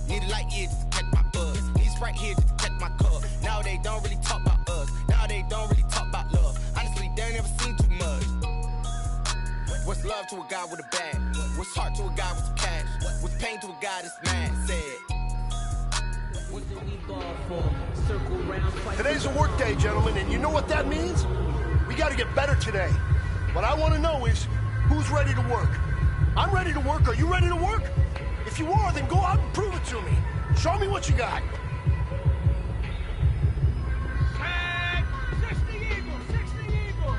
Need a light here just to catch my buzz. Need Sprite here just to catch my cup. Now they don't really talk about us. Now they don't really talk about love. Honestly, they ain't never seen too much. What's love to a guy with a bag? What's heart to a guy with some cash? What's pain to a guy that's mad? Said. Today's a work day, gentlemen, and you know what that means? We gotta get better today. What I want to know is, who's ready to work? I'm ready to work. Are you ready to work? If you are, then go out and prove it to me. Show me what you got. Tag! 60 Eagles! 60 Eagles!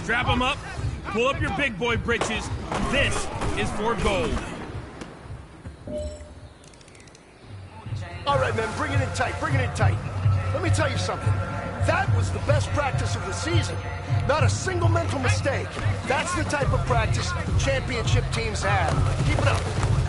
Strap them up, pull up your big boy britches. This is for gold. All right, man, bring it in tight, bring it in tight. Let me tell you something. That was the best practice of the season. Not a single mental mistake. That's the type of practice championship teams have. Keep it up.